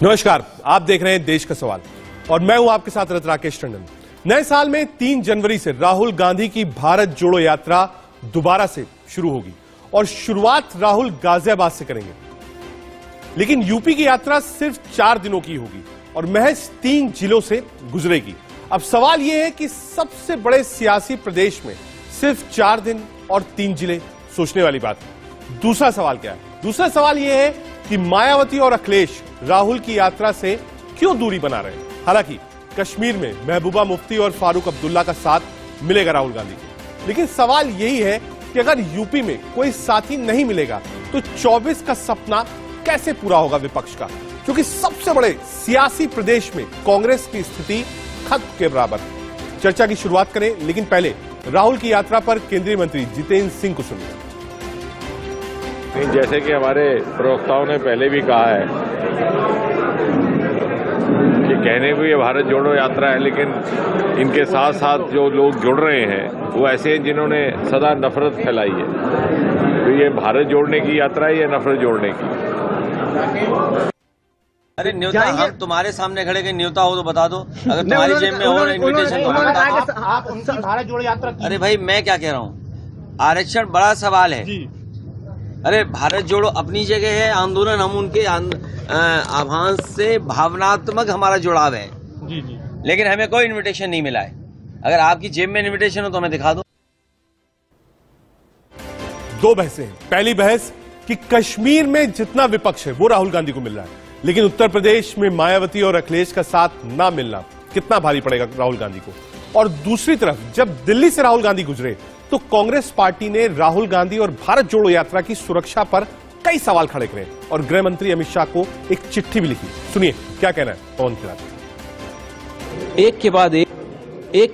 नमस्कार, आप देख रहे हैं देश का सवाल और मैं हूं आपके साथ राकेश टंडन। नए साल में 3 जनवरी से राहुल गांधी की भारत जोड़ो यात्रा दोबारा से शुरू होगी और शुरुआत राहुल गाजियाबाद से करेंगे। लेकिन यूपी की यात्रा सिर्फ 4 दिनों की होगी और महज 3 जिलों से गुजरेगी। अब सवाल यह है कि सबसे बड़े सियासी प्रदेश में सिर्फ 4 दिन और 3 जिले, सोचने वाली बात है। दूसरा सवाल क्या है? दूसरा सवाल यह है कि मायावती और अखिलेश राहुल की यात्रा से क्यों दूरी बना रहे हैं। हालांकि कश्मीर में महबूबा मुफ्ती और फारूक अब्दुल्ला का साथ मिलेगा राहुल गांधी को, लेकिन सवाल यही है कि अगर यूपी में कोई साथी नहीं मिलेगा तो 24 का सपना कैसे पूरा होगा विपक्ष का, क्योंकि सबसे बड़े सियासी प्रदेश में कांग्रेस की स्थिति खत्म के बराबर। चर्चा की शुरुआत करें, लेकिन पहले राहुल की यात्रा पर केंद्रीय मंत्री जितेंद्र सिंह को सुनिए। जैसे कि हमारे प्रवक्ताओं ने पहले भी कहा है कि कहने को ये भारत जोड़ो यात्रा है, लेकिन इनके साथ साथ जो लोग जुड़ रहे हैं वो ऐसे हैं जिन्होंने सदा नफरत फैलाई है। तो ये भारत जोड़ने की यात्रा है या नफरत जोड़ने की? अरे न्योता, हम तुम्हारे सामने खड़े के न्योता हो तो बता दो। अगर तुम्हारी जेब में हो इन्विटेशन तो बता दो। आप उनसे भारत जोड़ो यात्रा की। अरे भाई, मैं क्या कह रहा हूँ, आरक्षण बड़ा सवाल है। अरे भारत जोड़ो अपनी जगह है, आंदोलन हम उनके आभास से भावनात्मक हमारा जुड़ाव है। जी जी। लेकिन हमें कोई इनविटेशन नहीं मिला है। अगर आपकी जेब में इनविटेशन हो तो हमें दिखा दो। 2 बहसें हैं। पहली बहस कि कश्मीर में जितना विपक्ष है वो राहुल गांधी को मिल रहा है, लेकिन उत्तर प्रदेश में मायावती और अखिलेश का साथ ना मिलना कितना भारी पड़ेगा राहुल गांधी को। और दूसरी तरफ जब दिल्ली से राहुल गांधी गुजरे तो कांग्रेस पार्टी ने राहुल गांधी और भारत जोड़ो यात्रा की सुरक्षा पर कई सवाल खड़े करे और गृह मंत्री अमित शाह को एक चिट्ठी भी लिखी। सुनिए क्या कहना है पवन खिलाड़ी। एक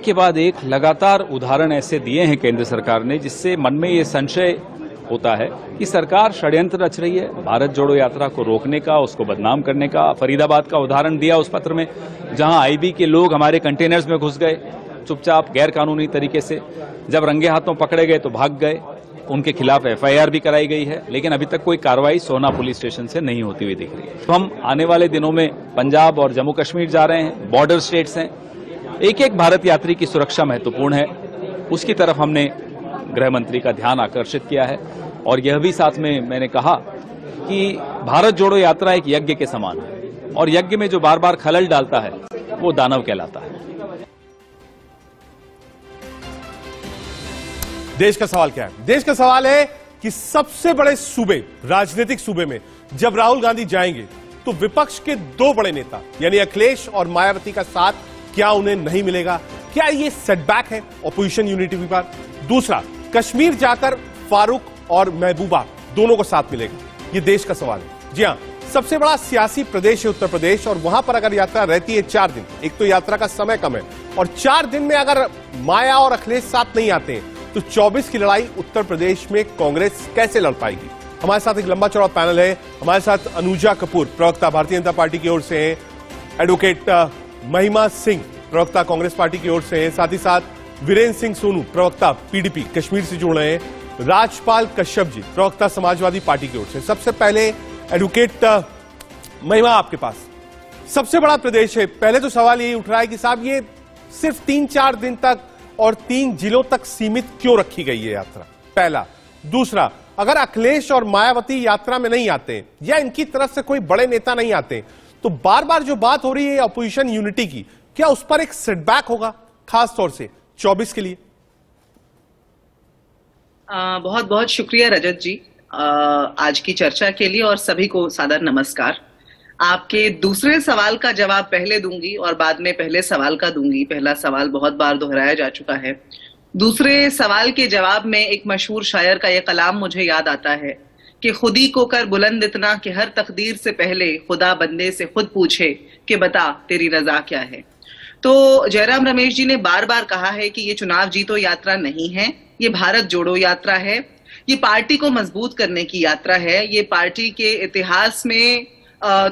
के बाद एक लगातार उदाहरण ऐसे दिए हैं केंद्र सरकार ने, जिससे मन में ये संशय होता है कि सरकार षड्यंत्र रच रही है भारत जोड़ो यात्रा को रोकने का, उसको बदनाम करने का। फरीदाबाद का उदाहरण दिया उस पत्र में, जहां आईबी के लोग हमारे कंटेनर्स में घुस गए चुपचाप गैर कानूनी तरीके से। जब रंगे हाथों पकड़े गए तो भाग गए। उनके खिलाफ एफआईआर भी कराई गई है, लेकिन अभी तक कोई कार्रवाई सोना पुलिस स्टेशन से नहीं होती हुई दिख रही है। तो हम आने वाले दिनों में पंजाब और जम्मू कश्मीर जा रहे हैं, बॉर्डर स्टेट्स हैं। एक एक भारत यात्री की सुरक्षा महत्वपूर्ण है, उसकी तरफ हमने गृह मंत्री का ध्यान आकर्षित किया है। और यह भी साथ में मैंने कहा कि भारत जोड़ो यात्रा एक यज्ञ के समान है और यज्ञ में जो बार बार खलल डालता है वो दानव कहलाता है। देश का सवाल क्या है? देश का सवाल है कि सबसे बड़े सूबे, राजनीतिक सूबे में जब राहुल गांधी जाएंगे तो विपक्ष के 2 बड़े नेता यानी अखिलेश और मायावती का साथ क्या उन्हें नहीं मिलेगा? क्या ये सेटबैक है ऑपोजिशन यूनिटी पर? दूसरा, कश्मीर जाकर फारूक और महबूबा दोनों को साथ मिलेगा? ये देश का सवाल है। जी हां, सबसे बड़ा सियासी प्रदेश है उत्तर प्रदेश और वहां पर अगर यात्रा रहती है 4 दिन, एक तो यात्रा का समय कम है और 4 दिन में अगर माया और अखिलेश साथ नहीं आते हैं तो 24 की लड़ाई उत्तर प्रदेश में कांग्रेस कैसे लड़ पाएगी? हमारे साथ एक लंबा चौड़ा पैनल है। हमारे साथ अनुजा कपूर, प्रवक्ता भारतीय जनता पार्टी की ओर से हैं, एडवोकेट महिमा सिंह, प्रवक्ता कांग्रेस पार्टी की ओर से हैं, साथ ही साथ वीरेंद्र सिंह सोनू, प्रवक्ता पीडीपी कश्मीर से जुड़ रहे हैं, राजपाल कश्यप जी, प्रवक्ता समाजवादी पार्टी की ओर से। सबसे पहले एडवोकेट महिमा, आपके पास सबसे बड़ा प्रदेश है, पहले तो सवाल यही उठ रहा है कि साहब ये सिर्फ 3-4 दिन तक और 3 जिलों तक सीमित क्यों रखी गई है यात्रा? पहला। दूसरा, अगर अखिलेश और मायावती यात्रा में नहीं आते या इनकी तरफ से कोई बड़े नेता नहीं आते तो बार बार जो बात हो रही है अपोजिशन यूनिटी की, क्या उस पर एक सेटबैक होगा खास तौर से 24 के लिए? बहुत बहुत शुक्रिया रजत जी आज की चर्चा के लिए और सभी को सादर नमस्कार। आपके दूसरे सवाल का जवाब पहले दूंगी और बाद में पहले सवाल का दूंगी। पहला सवाल बहुत बार दोहराया जा चुका है। दूसरे सवाल के जवाब में एक मशहूर शायर का यह कलाम मुझे याद आता है कि खुदी को कर बुलंद इतना कि हर तकदीर से पहले खुदा बंदे से खुद पूछे कि बता तेरी रजा क्या है। तो जयराम रमेश जी ने बार बार कहा है कि ये चुनाव जीतो यात्रा नहीं है, ये भारत जोड़ो यात्रा है, ये पार्टी को मजबूत करने की यात्रा है, ये पार्टी के इतिहास में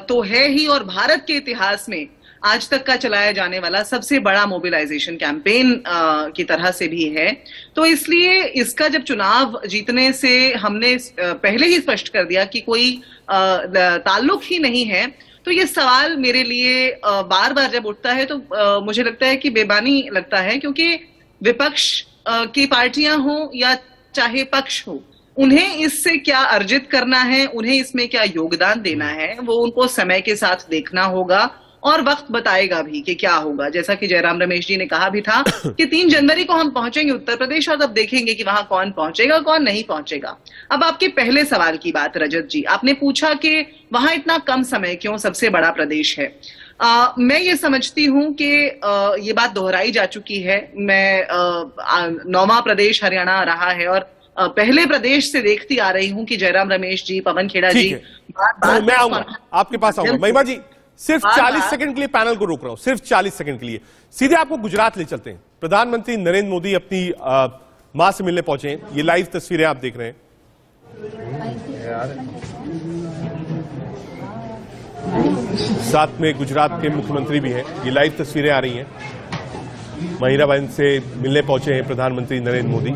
तो है ही और भारत के इतिहास में आज तक का चलाया जाने वाला सबसे बड़ा मोबिलाइजेशन कैंपेन की तरह से भी है। तो इसलिए इसका जब चुनाव जीतने से हमने पहले ही स्पष्ट कर दिया कि कोई ताल्लुक ही नहीं है, तो ये सवाल मेरे लिए बार बार जब उठता है तो मुझे लगता है कि बेमानी लगता है, क्योंकि विपक्ष की पार्टियां हो या चाहे पक्ष हो, उन्हें इससे क्या अर्जित करना है, उन्हें इसमें क्या योगदान देना है, वो उनको समय के साथ देखना होगा और वक्त बताएगा भी कि क्या होगा। जैसा कि जयराम रमेश जी ने कहा भी था कि 3 जनवरी को हम पहुंचेंगे उत्तर प्रदेश और तब देखेंगे कि वहां कौन पहुंचेगा कौन नहीं पहुंचेगा। अब आपके पहले सवाल की बात रजत जी, आपने पूछा कि वहां इतना कम समय क्यों, सबसे बड़ा प्रदेश है। मैं ये समझती हूं कि ये बात दोहराई जा चुकी है। मैं 9वां प्रदेश हरियाणा रहा है और पहले प्रदेश से देखती आ रही हूं कि जयराम रमेश जी, पवन खेड़ा जी, मैं आऊंगा आपके पास आऊंगा। महिमा जी, सिर्फ 40 सेकंड के लिए पैनल को रोक रहा हूं, सिर्फ 40 सेकंड के लिए। सीधे आपको गुजरात ले चलते हैं। प्रधानमंत्री नरेंद्र मोदी अपनी मां से मिलने पहुंचे हैं। ये लाइव तस्वीरें आप देख रहे हैं। साथ में गुजरात के मुख्यमंत्री भी हैं। ये लाइव तस्वीरें आ रही हैं। महिराबेन से मिलने पहुंचे हैं प्रधानमंत्री नरेंद्र मोदी।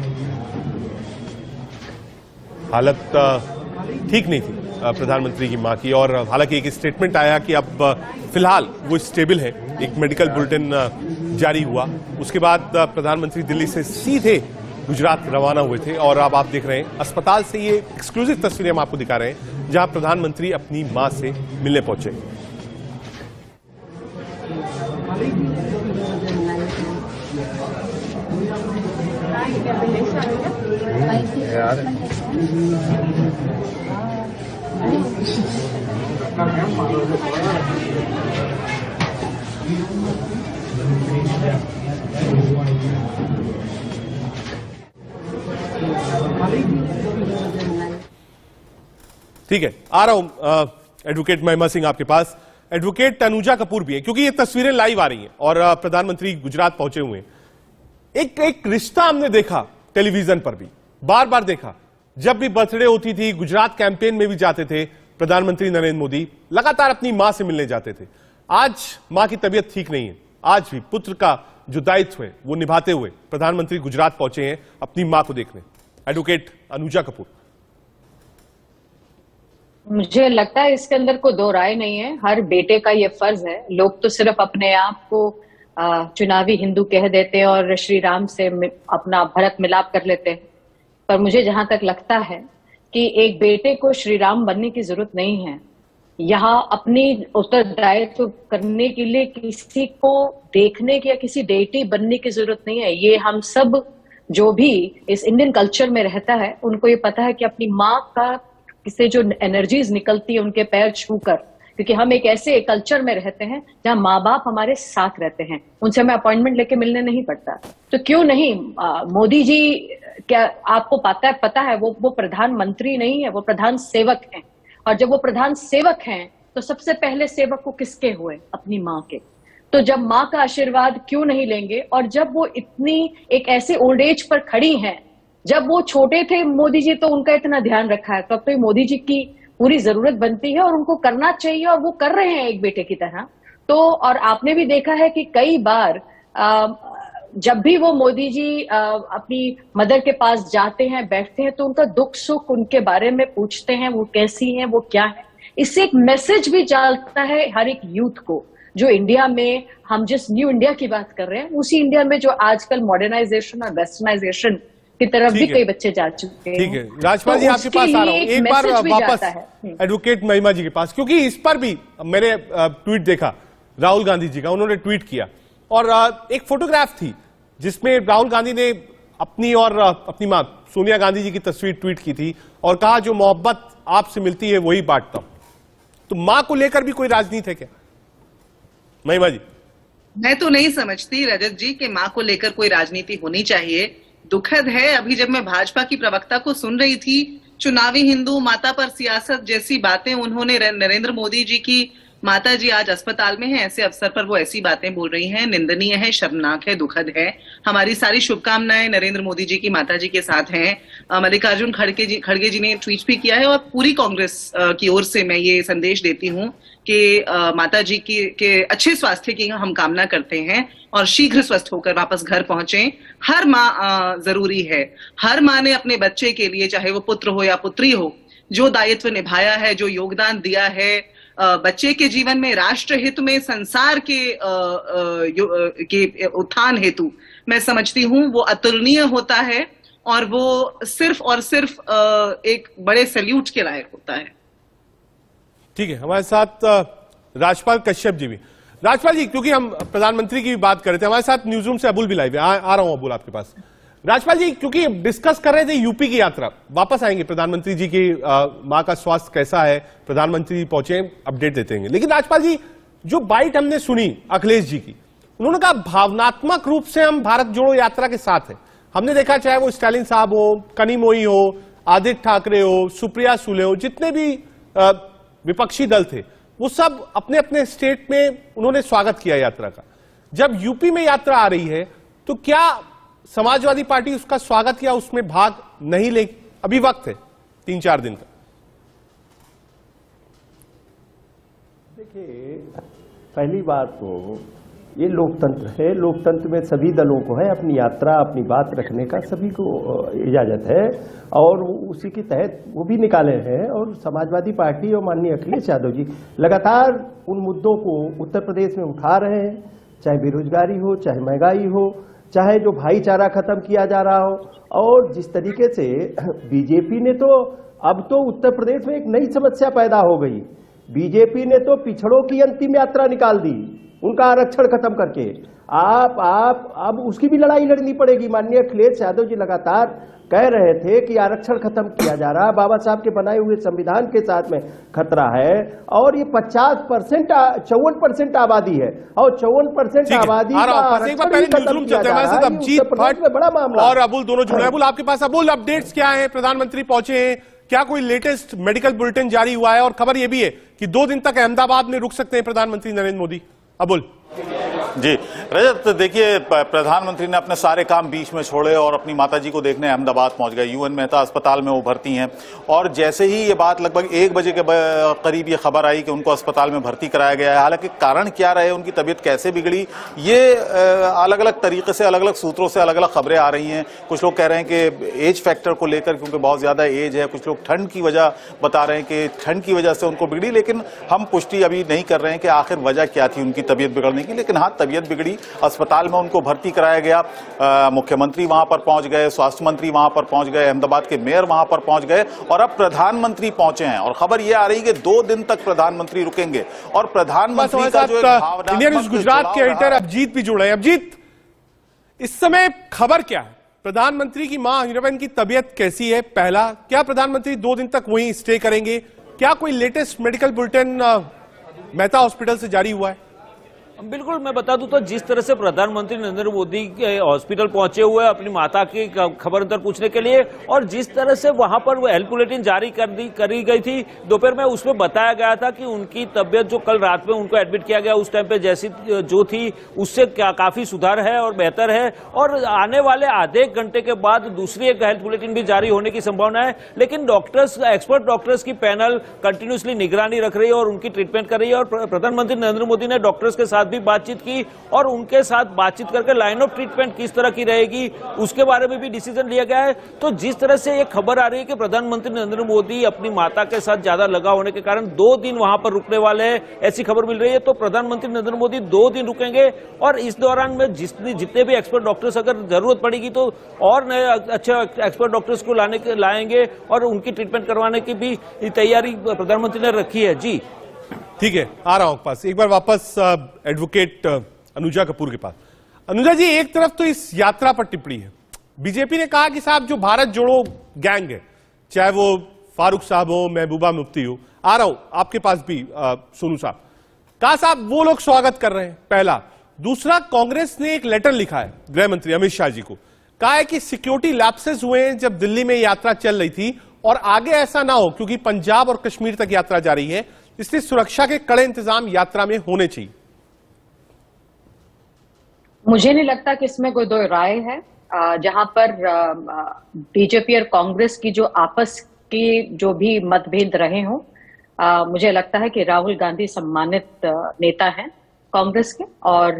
हालत ठीक नहीं थी प्रधानमंत्री की मां की, और हालांकि एक स्टेटमेंट आया कि अब फिलहाल वो स्टेबल है। एक मेडिकल बुलेटिन जारी हुआ। उसके बाद प्रधानमंत्री दिल्ली से सीधे गुजरात रवाना हुए थे और अब आप देख रहे हैं अस्पताल से ये एक्सक्लूसिव तस्वीरें हम आपको दिखा रहे हैं जहां प्रधानमंत्री अपनी मां से मिलने पहुंचे। ठीक है, आ रहा हूं एडवोकेट महिमा सिंह आपके पास। एडवोकेट अनुजा कपूर भी है, क्योंकि ये तस्वीरें लाइव आ रही हैं और प्रधानमंत्री गुजरात पहुंचे हुए हैं। एक रिश्ता हमने देखा टेलीविजन पर भी, बार बार देखा। जब भी बर्थडे होती थी, गुजरात कैंपेन में भी जाते थे प्रधानमंत्री नरेंद्र मोदी, लगातार अपनी मां से मिलने जाते थे। आज मां की तबीयत ठीक नहीं है। आज भी पुत्र का जो दायित्व है वो निभाते हुए प्रधानमंत्री गुजरात पहुंचे हैं अपनी मां को देखने। एडवोकेट अनुजा कपूर। मुझे लगता है इसके अंदर कोई दो राय नहीं है। हर बेटे का ये फर्ज है। लोग तो सिर्फ अपने आप को चुनावी हिंदू कह देते हैं और श्री राम से अपना भरत मिलाप कर लेते हैं, पर मुझे जहां तक लगता है कि एक बेटे को श्री राम बनने की जरूरत नहीं है। यहाँ अपनी उत्तरदायित्व करने के लिए किसी को देखने की या किसी डेटी बनने की जरूरत नहीं है। ये हम सब जो भी इस इंडियन कल्चर में रहता है उनको ये पता है कि अपनी माँ का से जो एनर्जीज निकलती है उनके पैर छूकर, क्योंकि हम एक ऐसे कल्चर में रहते हैं जहां माँ बाप हमारे साथ रहते हैं, उनसे हमें अपॉइंटमेंट लेके मिलने नहीं पड़ता। तो क्यों नहीं मोदी जी, क्या आपको पता है वो प्रधानमंत्री नहीं है, वो प्रधान सेवक हैं। और जब वो प्रधान सेवक हैं तो सबसे पहले सेवक को किसके हुए? अपनी माँ के। तो जब माँ का आशीर्वाद क्यों नहीं लेंगे? और जब वो इतनी एक ऐसे ओल्ड एज पर खड़ी हैं, जब वो छोटे थे मोदी जी तो उनका इतना ध्यान रखा है, तब तो मोदी जी की पूरी जरूरत बनती है और उनको करना चाहिए, और वो कर रहे हैं एक बेटे की तरह। तो और आपने भी देखा है कि कई बार जब भी वो मोदी जी अपनी मदर के पास जाते हैं, बैठते हैं, तो उनका दुख सुख उनके बारे में पूछते हैं, वो कैसी हैं, वो क्या है। इससे एक मैसेज भी जाता है हर एक यूथ को, जो इंडिया में हम जिस न्यू इंडिया की बात कर रहे हैं, उसी इंडिया में जो आजकल मॉडर्नाइजेशन और वेस्टर्नाइजेशन की तरफ भी कई बच्चे जा चुके हैं। ठीक है, राजपाल जी आपके पास आ रहा हूं एक बार वापस एडवोकेट महिमा जी के पास, क्योंकि इस पर भी मैंने ट्वीट देखा राहुल गांधी जी का। उन्होंने ट्वीट किया और एक फोटोग्राफ थी जिसमें राहुल गांधी ने अपनी और अपनी मां सोनिया गांधी जी की तस्वीर ट्वीट की थी और कहा, जो मोहब्बत आपसे मिलती है वही बांटता हूं। तो मां को लेकर भी कोई राजनीति है क्या महिमा जी? मैं तो नहीं समझती रजत जी कि मां को लेकर कोई राजनीति होनी चाहिए। दुखद है, अभी जब मैं भाजपा की प्रवक्ता को सुन रही थी, चुनावी हिंदू, माता पर सियासत जैसी बातें उन्होंने, नरेंद्र मोदी जी की माता जी आज अस्पताल में है, ऐसे अवसर पर वो ऐसी बातें बोल रही हैं, निंदनीय है, शर्मनाक है, दुखद है। हमारी सारी शुभकामनाएं नरेंद्र मोदी जी की माता जी के साथ हैं। मल्लिकार्जुन खड़गे जी ने ट्वीट भी किया है और पूरी कांग्रेस की ओर से मैं ये संदेश देती हूं कि माता जी के अच्छे स्वास्थ्य की हम कामना करते हैं और शीघ्र स्वस्थ होकर वापस घर पहुंचे। हर माँ जरूरी है। हर माँ ने अपने बच्चे के लिए, चाहे वो पुत्र हो या पुत्री हो, जो दायित्व निभाया है, जो योगदान दिया है, बच्चे के जीवन में, राष्ट्र हित में, संसार के उत्थान हेतु मैं समझती हूँ वो अतुलनीय होता है और वो सिर्फ और सिर्फ एक बड़े सैल्यूट के लायक होता है। ठीक है, हमारे साथ राजपाल कश्यप जी भी। राजपाल जी, क्योंकि हम प्रधानमंत्री की भी बात कर रहे थे, हमारे साथ न्यूज रूम से अबुल भी लाइव है। आ रहा हूं अबुल आपके पास। राजपाल जी, क्योंकि डिस्कस कर रहे थे यूपी की यात्रा, वापस आएंगे प्रधानमंत्री जी की मां का स्वास्थ्य कैसा है, प्रधानमंत्री पहुंचे, अपडेट देते हैं। लेकिन राजपाल जी, जो बाइट हमने सुनी अखिलेश जी की, उन्होंने कहा भावनात्मक रूप से हम भारत जोड़ो यात्रा के साथ हैं। हमने देखा चाहे वो स्टालिन साहब हो, कनिमोई हो, आदित्य ठाकरे हो, सुप्रिया सुले हो, जितने भी विपक्षी दल थे वो सब अपने अपने स्टेट में उन्होंने स्वागत किया यात्रा का। जब यूपी में यात्रा आ रही है तो क्या समाजवादी पार्टी उसका स्वागत या उसमें भाग नहीं लेगी? अभी वक्त है 3-4 दिन का। देखिए, पहली बात तो ये लोकतंत्र है, लोकतंत्र में सभी दलों को है अपनी यात्रा, अपनी बात रखने का सभी को इजाजत है और उसी के तहत वो भी निकाले हैं। और समाजवादी पार्टी और माननीय अखिलेश यादव जी लगातार उन मुद्दों को उत्तर प्रदेश में उठा रहे हैं, चाहे बेरोजगारी हो, चाहे महंगाई हो, चाहे जो भाईचारा खत्म किया जा रहा हो। और जिस तरीके से बीजेपी ने तो अब तो उत्तर प्रदेश में एक नई समस्या पैदा हो गई। बीजेपी ने तो पिछड़ों की अंतिम यात्रा निकाल दी, उनका आरक्षण खत्म करके। आप अब उसकी भी लड़ाई लड़नी पड़ेगी। माननीय अखिलेश यादव जी लगातार कह रहे थे कि आरक्षण खत्म किया जा रहा, बाबा साहब के बनाए हुए संविधान के साथ में खतरा है। और ये 50% 54% आबादी है और 54% आबादी का आरक्षण खत्म किया जा रहा है। उत्तर प्रदेश में बड़ा मामला। और अबुल दोनों जुड़े। अबुल आपके पास, अबुल अपडेट्स क्या है? प्रधानमंत्री पहुंचे हैं, क्या कोई लेटेस्ट मेडिकल बुलेटिन जारी हुआ है? और खबर यह भी है कि 2 दिन तक अहमदाबाद में रुक सकते हैं प्रधानमंत्री नरेंद्र मोदी। अबुल जी रजत, देखिए प्रधानमंत्री ने अपने सारे काम बीच में छोड़े और अपनी माताजी को देखने अहमदाबाद पहुंच गए। यूएन मेहता अस्पताल में वो भर्ती हैं और जैसे ही ये बात लगभग 1 बजे के करीब ये खबर आई कि उनको अस्पताल में भर्ती कराया गया है। हालांकि कारण क्या रहे, उनकी तबीयत कैसे बिगड़ी, ये अलग अलग तरीके से, अलग अलग सूत्रों से अलग अलग खबरें आ रही हैं। कुछ लोग कह रहे हैं कि एज फैक्टर को लेकर, क्योंकि बहुत ज्यादा एज है, कुछ लोग ठंड की वजह बता रहे हैं कि ठंड की वजह से उनको बिगड़ी। लेकिन हम पुष्टि अभी नहीं कर रहे हैं कि आखिर वजह क्या थी उनकी तबीयत बिगड़ने की। लेकिन हाँ, तबीयत बिगड़ी, अस्पताल में उनको भर्ती कराया गया। मुख्यमंत्री वहां पर पहुंच गए, स्वास्थ्य मंत्री वहां पर पहुंच गए, अहमदाबाद के मेयर वहां पर पहुंच गए और अब प्रधानमंत्री पहुंचे हैं। और खबर यह आ रही है कि 2 दिन तक प्रधानमंत्री रुकेंगे। और प्रधानमंत्री का जो इंडिया न्यूज गुजरात के एडिटर अभिजीत भी जुड़े हैं। अभिजीत, इस समय खबर क्या है? प्रधानमंत्री की मां हीराबेन की तबीयत कैसी है? पहला, क्या प्रधानमंत्री 2 दिन तक वहीं स्टे करेंगे? क्या कोई latest medical bulletin Mehta hospital से जारी हुआ है? बिल्कुल, मैं बता दूं तो जिस तरह से प्रधानमंत्री नरेंद्र मोदी के हॉस्पिटल पहुंचे हुए अपनी माता की खबर अंतर पूछने के लिए, और जिस तरह से वहां पर वो हेल्थ बुलेटिन जारी करी गई थी दोपहर में, उसमें बताया गया था कि उनकी तबियत जो कल रात में उनको एडमिट किया गया उस टाइम पे जैसी जो थी उससे काफी सुधार है और बेहतर है। और आने वाले आधे घंटे के बाद दूसरी एक हेल्थ बुलेटिन भी जारी होने की संभावना है। लेकिन डॉक्टर्स, एक्सपर्ट डॉक्टर्स की पैनल कंटिन्यूसली निगरानी रख रही है और उनकी ट्रीटमेंट कर रही है। और प्रधानमंत्री नरेंद्र मोदी ने डॉक्टर्स के साथ भी बातचीत की और उनके साथ बातचीत करके लाइन ऑफ ट्रीटमेंट किस तरह की रहेगी उसके बारे में भी डिसीजन लिया गया है। तो जिस तरह से ये खबर आ रही है कि प्रधानमंत्री नरेंद्र मोदी अपनी माता के साथ ज्यादा लगा होने के कारण 2 दिन वहां पर रुकने वाले हैं, ऐसी खबर मिल रही है। तो प्रधानमंत्री नरेंद्र मोदी 2 दिन रुकेंगे और इस दौरान में जितने भी एक्सपर्ट डॉक्टर्स, अगर जरूरत पड़ेगी तो और नए अच्छे एक्सपर्ट डॉक्टर्स को लाएंगे और उनकी ट्रीटमेंट करवाने की भी तैयारी प्रधानमंत्री ने रखी है। जी ठीक है, आ रहा हूं पास। एक बार वापस एडवोकेट अनुजा कपूर के पास। अनुजा जी, एक तरफ तो इस यात्रा पर टिप्पणी है, बीजेपी ने कहा कि साहब जो भारत जोड़ो गैंग है, चाहे वो फारूक साहब हो, महबूबा मुफ्ती हो, आ रहा हूं आपके पास भी सोनू साहब, कहा साहब वो लोग स्वागत कर रहे हैं, पहला। दूसरा, कांग्रेस ने एक लेटर लिखा है गृह मंत्री अमित शाह जी को, कहा है कि सिक्योरिटी लैप्सेस हुए हैं जब दिल्ली में यात्रा चल रही थी और आगे ऐसा ना हो, क्योंकि पंजाब और कश्मीर तक यात्रा जा रही है, इसलिए सुरक्षा के कड़े इंतजाम यात्रा में होने चाहिए। मुझे नहीं लगता कि इसमें कोई 2 राय है। जहां पर बीजेपी और कांग्रेस की जो आपस की जो भी मतभेद रहे हों, मुझे लगता है कि राहुल गांधी सम्मानित नेता हैं कांग्रेस के, और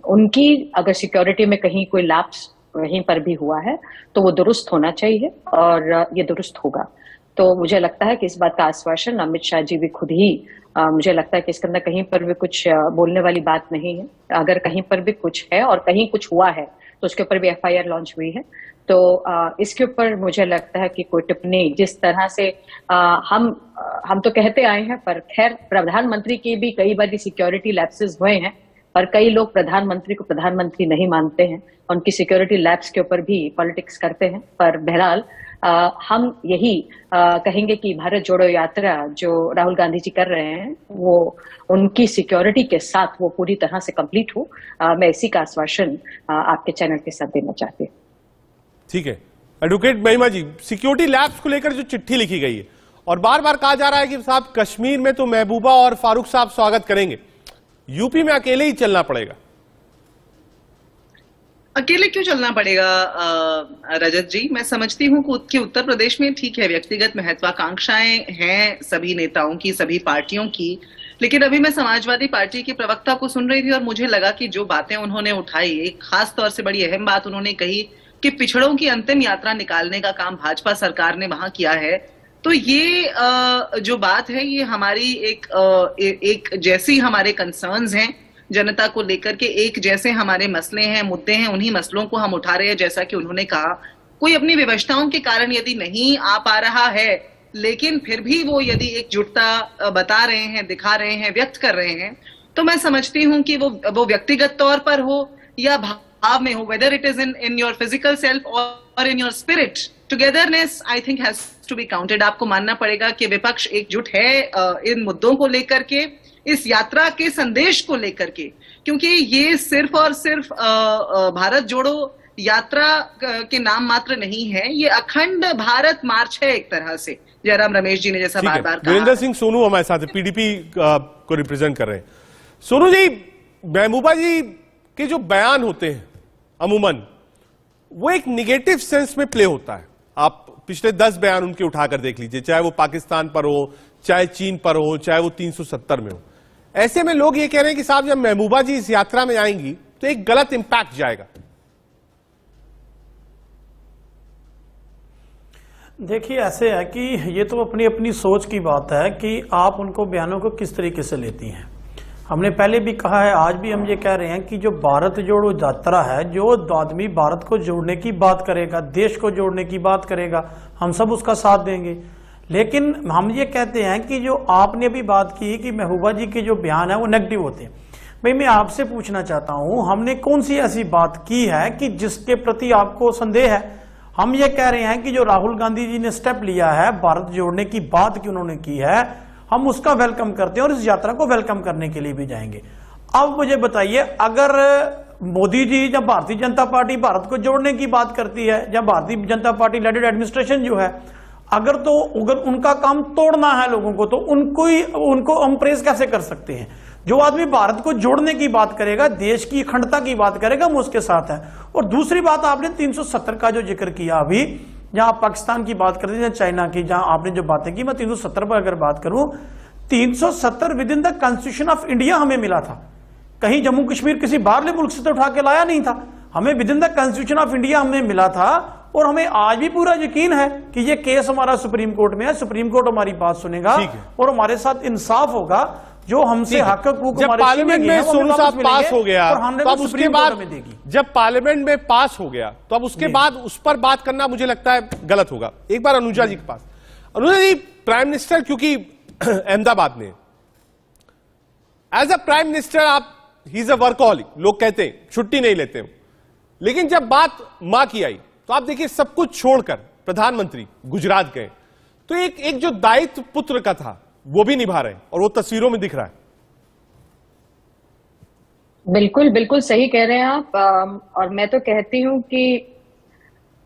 उनकी अगर सिक्योरिटी में कहीं कोई लैप्स कहीं पर भी हुआ है तो वो दुरुस्त होना चाहिए और ये दुरुस्त होगा। तो मुझे लगता है कि इस बात का आश्वासन अमित शाह जी भी खुद ही मुझे लगता है कि इसके अंदर कहीं पर भी कुछ बोलने वाली बात नहीं है। अगर कहीं पर भी कुछ है और कहीं कुछ हुआ है तो उसके ऊपर भी FIR लॉन्च हुई है। तो इसके ऊपर मुझे लगता है कि कोई टिप्पणी जिस तरह से हम तो कहते आए हैं, पर खैर प्रधानमंत्री की भी कई बार सिक्योरिटी लैप्सेस हुए हैं, पर कई लोग प्रधानमंत्री को प्रधानमंत्री नहीं मानते हैं, उनकी सिक्योरिटी लैप्स के ऊपर भी पॉलिटिक्स करते हैं। पर बहरहाल हम यही कहेंगे कि भारत जोड़ो यात्रा जो राहुल गांधी जी कर रहे हैं वो उनकी सिक्योरिटी के साथ वो पूरी तरह से कंप्लीट हो। मैं इसी का आश्वासन आपके चैनल के साथ देना चाहती हूँ। ठीक है एडवोकेट महिमा जी, सिक्योरिटी लैब्स को लेकर जो चिट्ठी लिखी गई है और बार बार कहा जा रहा है कि साहब कश्मीर में तो महबूबा और फारूक साहब स्वागत करेंगे, यूपी में अकेले ही चलना पड़ेगा। अकेले क्यों चलना पड़ेगा रजत जी? मैं समझती हूँ कि उत्तर प्रदेश में ठीक है व्यक्तिगत महत्वाकांक्षाएं हैं सभी नेताओं की, सभी पार्टियों की, लेकिन अभी मैं समाजवादी पार्टी के प्रवक्ता को सुन रही थी और मुझे लगा कि जो बातें उन्होंने उठाई, एक खास तौर से बड़ी अहम बात उन्होंने कही कि पिछड़ों की अंतिम यात्रा निकालने का काम भाजपा सरकार ने वहां किया है। तो ये जो बात है ये हमारी एक जैसी हमारे कंसर्न्स हैं जनता को लेकर के, एक जैसे हमारे मसले हैं, मुद्दे हैं, उन्हीं मसलों को हम उठा रहे हैं। जैसा कि उन्होंने कहा, कोई अपनी विवशताओं के कारण यदि नहीं आ पा रहा है, लेकिन फिर भी वो यदि एकजुटता बता रहे हैं, दिखा रहे हैं, व्यक्त कर रहे हैं, तो मैं समझती हूँ कि वो व्यक्तिगत तौर पर हो या भाव में हो, whether it is in your physical self और in your spirit, togetherness I think has to be counted. आपको मानना पड़ेगा कि विपक्ष एकजुट है इन मुद्दों को लेकर के, इस यात्रा के संदेश को लेकर के, क्योंकि ये सिर्फ और सिर्फ भारत जोड़ो यात्रा के नाम मात्र नहीं है, ये अखंड भारत मार्च है एक तरह से। जयराम रमेश जी ने जैसा बार बार कहा। वीरेंद्र सिंह सोनू हमारे साथ PDP को रिप्रेजेंट कर रहे हैं। सोनू जी, महबूबा जी के जो बयान होते हैं अमूमन वो एक निगेटिव सेंस में प्ले होता है। आप पिछले 10 बयान उनके उठाकर देख लीजिए, चाहे वो पाकिस्तान पर हो, चाहे चीन पर हो, चाहे वो 370 में हो। ऐसे में लोग ये कह रहे हैं कि साहब जब महबूबा जी इस यात्रा में आएंगी तो एक गलत इंपैक्ट जाएगा। देखिए ऐसे है कि ये तो अपनी अपनी सोच की बात है कि आप उनको बयानों को किस तरीके से लेती हैं। हमने पहले भी कहा है, आज भी हम ये कह रहे हैं कि जो भारत जोड़ो यात्रा है, जो आदमी भारत को जोड़ने की बात करेगा, देश को जोड़ने की बात करेगा, हम सब उसका साथ देंगे। लेकिन हम ये कहते हैं कि जो आपने अभी बात की कि महबूबा जी के जो बयान है वो नेगेटिव होते हैं। भाई मैं आपसे पूछना चाहता हूं, हमने कौन सी ऐसी बात की है कि जिसके प्रति आपको संदेह है? हम ये कह रहे हैं कि जो राहुल गांधी जी ने स्टेप लिया है, भारत जोड़ने की बात की उन्होंने की है, हम उसका वेलकम करते हैं और इस यात्रा को वेलकम करने के लिए भी जाएंगे। अब मुझे बताइए, अगर मोदी जी जब भारतीय जनता पार्टी भारत को जोड़ने की बात करती है, जब Bharatiya Janata party leaded administration जो है, अगर उनका काम तोड़ना है लोगों को, तो उनको हम प्रेस कैसे कर सकते हैं? जो आदमी भारत को जोड़ने की बात करेगा, देश की अखंडता की बात करेगा, हम उसके साथ है। और दूसरी बात, आपने 370 का जो जिक्र किया अभी, जहां पाकिस्तान की बात करते हैं, चाइना की, जहां आपने जो बातें की, मैं 370 पर अगर बात करूं, 370 with in the constitution of India हमें मिला था। कहीं जम्मू कश्मीर किसी बाहरले मुल्क से तो उठा के लाया नहीं था, हमें with in the constitution of India हमें मिला था। और हमें आज भी पूरा यकीन है कि ये केस हमारा सुप्रीम कोर्ट में है, सुप्रीम कोर्ट हमारी बात सुनेगा और हमारे साथ इंसाफ होगा। जो हमसे हक हकूक जब पार्लियामेंट में सोनू साहब पास हो गया, तो अब उसके बाद जब पार्लियामेंट में पास हो गया तो अब उसके बाद उस पर बात करना मुझे लगता है गलत होगा। एक बार अनुजा जी के पास। अनुजा जी, प्राइम मिनिस्टर क्योंकि अहमदाबाद में एज अ प्राइम मिनिस्टर आप, ही इज अ वर्कहॉलिक, लोग कहते हैं छुट्टी नहीं लेते हो, लेकिन जब बात मां की आई तो आप देखिए सब कुछ छोड़कर प्रधानमंत्री गुजरात गए, तो एक जो दायित्व पुत्र का था वो भी निभा रहे हैं और वो तस्वीरों में दिख रहा है। बिल्कुल बिल्कुल सही कह रहे हैं आप। और मैं तो कहती हूं कि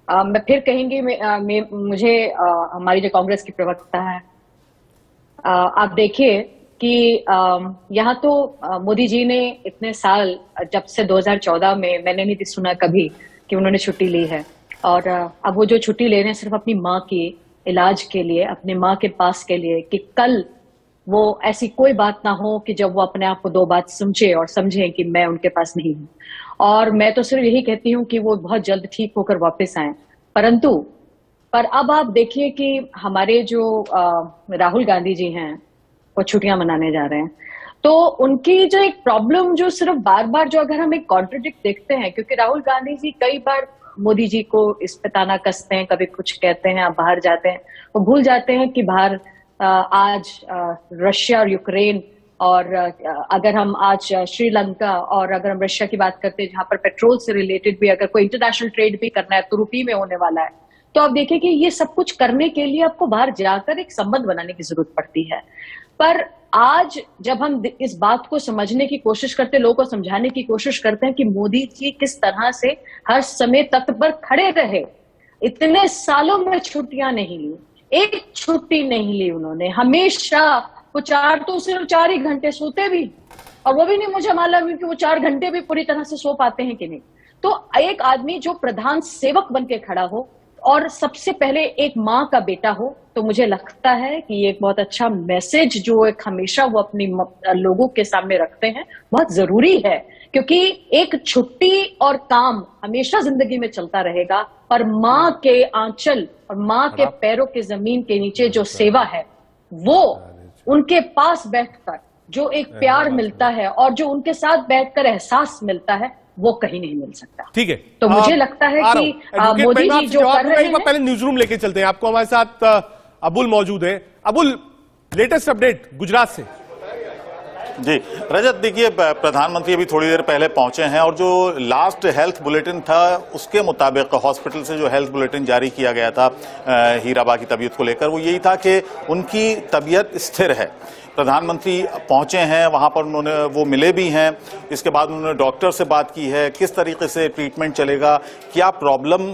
मैं फिर कहेंगी, मुझे हमारी जो कांग्रेस की प्रवक्ता है, आप देखिए कि यहाँ तो मोदी जी ने इतने साल, जब से 2014 में मैंने नहीं सुना कभी कि उन्होंने छुट्टी ली है, और अब वो जो छुट्टी ले रहे हैं सिर्फ अपनी माँ की इलाज के लिए, अपनी माँ के पास के लिए, कि कल वो ऐसी कोई बात ना हो कि जब वो अपने आप को दो बात समझे और समझे कि मैं उनके पास नहीं हूं। और मैं तो सिर्फ यही कहती हूँ कि वो बहुत जल्द ठीक होकर वापस आए। परंतु पर अब आप देखिए कि हमारे जो राहुल गांधी जी हैं वो छुट्टियां मनाने जा रहे हैं, तो उनकी जो एक प्रॉब्लम जो सिर्फ बार बार जो अगर हम एक कॉन्ट्रडिक्ट देखते हैं, क्योंकि राहुल गांधी जी कई बार मोदी जी को इस पे ताना कसते हैं, कभी कुछ कहते हैं, आप बाहर जाते हैं, वो भूल जाते हैं कि बाहर आज रशिया और यूक्रेन, और अगर हम आज श्रीलंका और अगर हम रशिया की बात करते हैं जहां पर पेट्रोल से रिलेटेड भी अगर कोई इंटरनेशनल ट्रेड भी करना है तो रुपये में होने वाला है, तो आप देखिए कि ये सब कुछ करने के लिए आपको बाहर जाकर एक संबंध बनाने की जरूरत पड़ती है। पर आज जब हम इस बात को समझने की कोशिश करते हैं, लोगों को समझाने की कोशिश करते हैं कि मोदी जी किस तरह से हर समय तत्पर खड़े रहे, इतने सालों में छुट्टियां नहीं ली, एक छुट्टी नहीं ली उन्होंने, हमेशा वो सिर्फ 4 ही घंटे सोते भी, और वो भी नहीं मुझे मालूम है कि वो 4 घंटे भी पूरी तरह से सो पाते हैं कि नहीं। तो एक आदमी जो प्रधान सेवक बन के खड़ा हो और सबसे पहले एक माँ का बेटा हो, तो मुझे लगता है कि ये एक बहुत अच्छा मैसेज जो एक हमेशा वो अपनी लोगों के सामने रखते हैं, बहुत जरूरी है, क्योंकि एक छुट्टी और काम हमेशा जिंदगी में चलता रहेगा, पर माँ के आंचल और माँ के पैरों के जमीन के नीचे जो सेवा है, वो उनके पास बैठकर जो एक प्यार मिलता है और जो उनके साथ बैठकर एहसास मिलता है, वो कहीं नहीं मिल सकता। ठीक है, तो मुझे लगता है कि मोदी जी जो कर रहे हैं, पहले न्यूज रूम लेके चलते हैं, आपको हमारे साथ अबुल मौजूद है। अबुल, लेटेस्ट अपडेट गुजरात से। जी रजत, देखिए प्रधानमंत्री अभी थोड़ी देर पहले पहुंचे हैं और जो लास्ट हेल्थ बुलेटिन था उसके मुताबिक हॉस्पिटल से जो हेल्थ बुलेटिन जारी किया गया था हीराबा की तबीयत को लेकर, वो यही था कि उनकी तबीयत स्थिर है। प्रधानमंत्री पहुंचे हैं, वहां पर वो मिले भी हैं, इसके बाद उन्होंने डॉक्टर से बात की है, किस तरीके से ट्रीटमेंट चलेगा, क्या प्रॉब्लम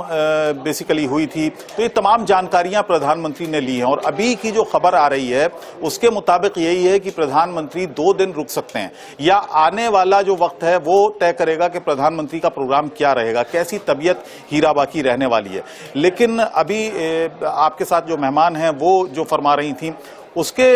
बेसिकली हुई थी, तो ये तमाम जानकारियां प्रधानमंत्री ने ली हैं। और अभी की जो खबर आ रही है उसके मुताबिक यही है कि प्रधानमंत्री 2 दिन रुक सकते हैं, या आने वाला जो वक्त है वो तय करेगा कि प्रधानमंत्री का प्रोग्राम क्या रहेगा, कैसी तबीयत हीराबा की रहने वाली है। लेकिन अभी आपके साथ जो मेहमान हैं वो जो फरमा रही थी, उसके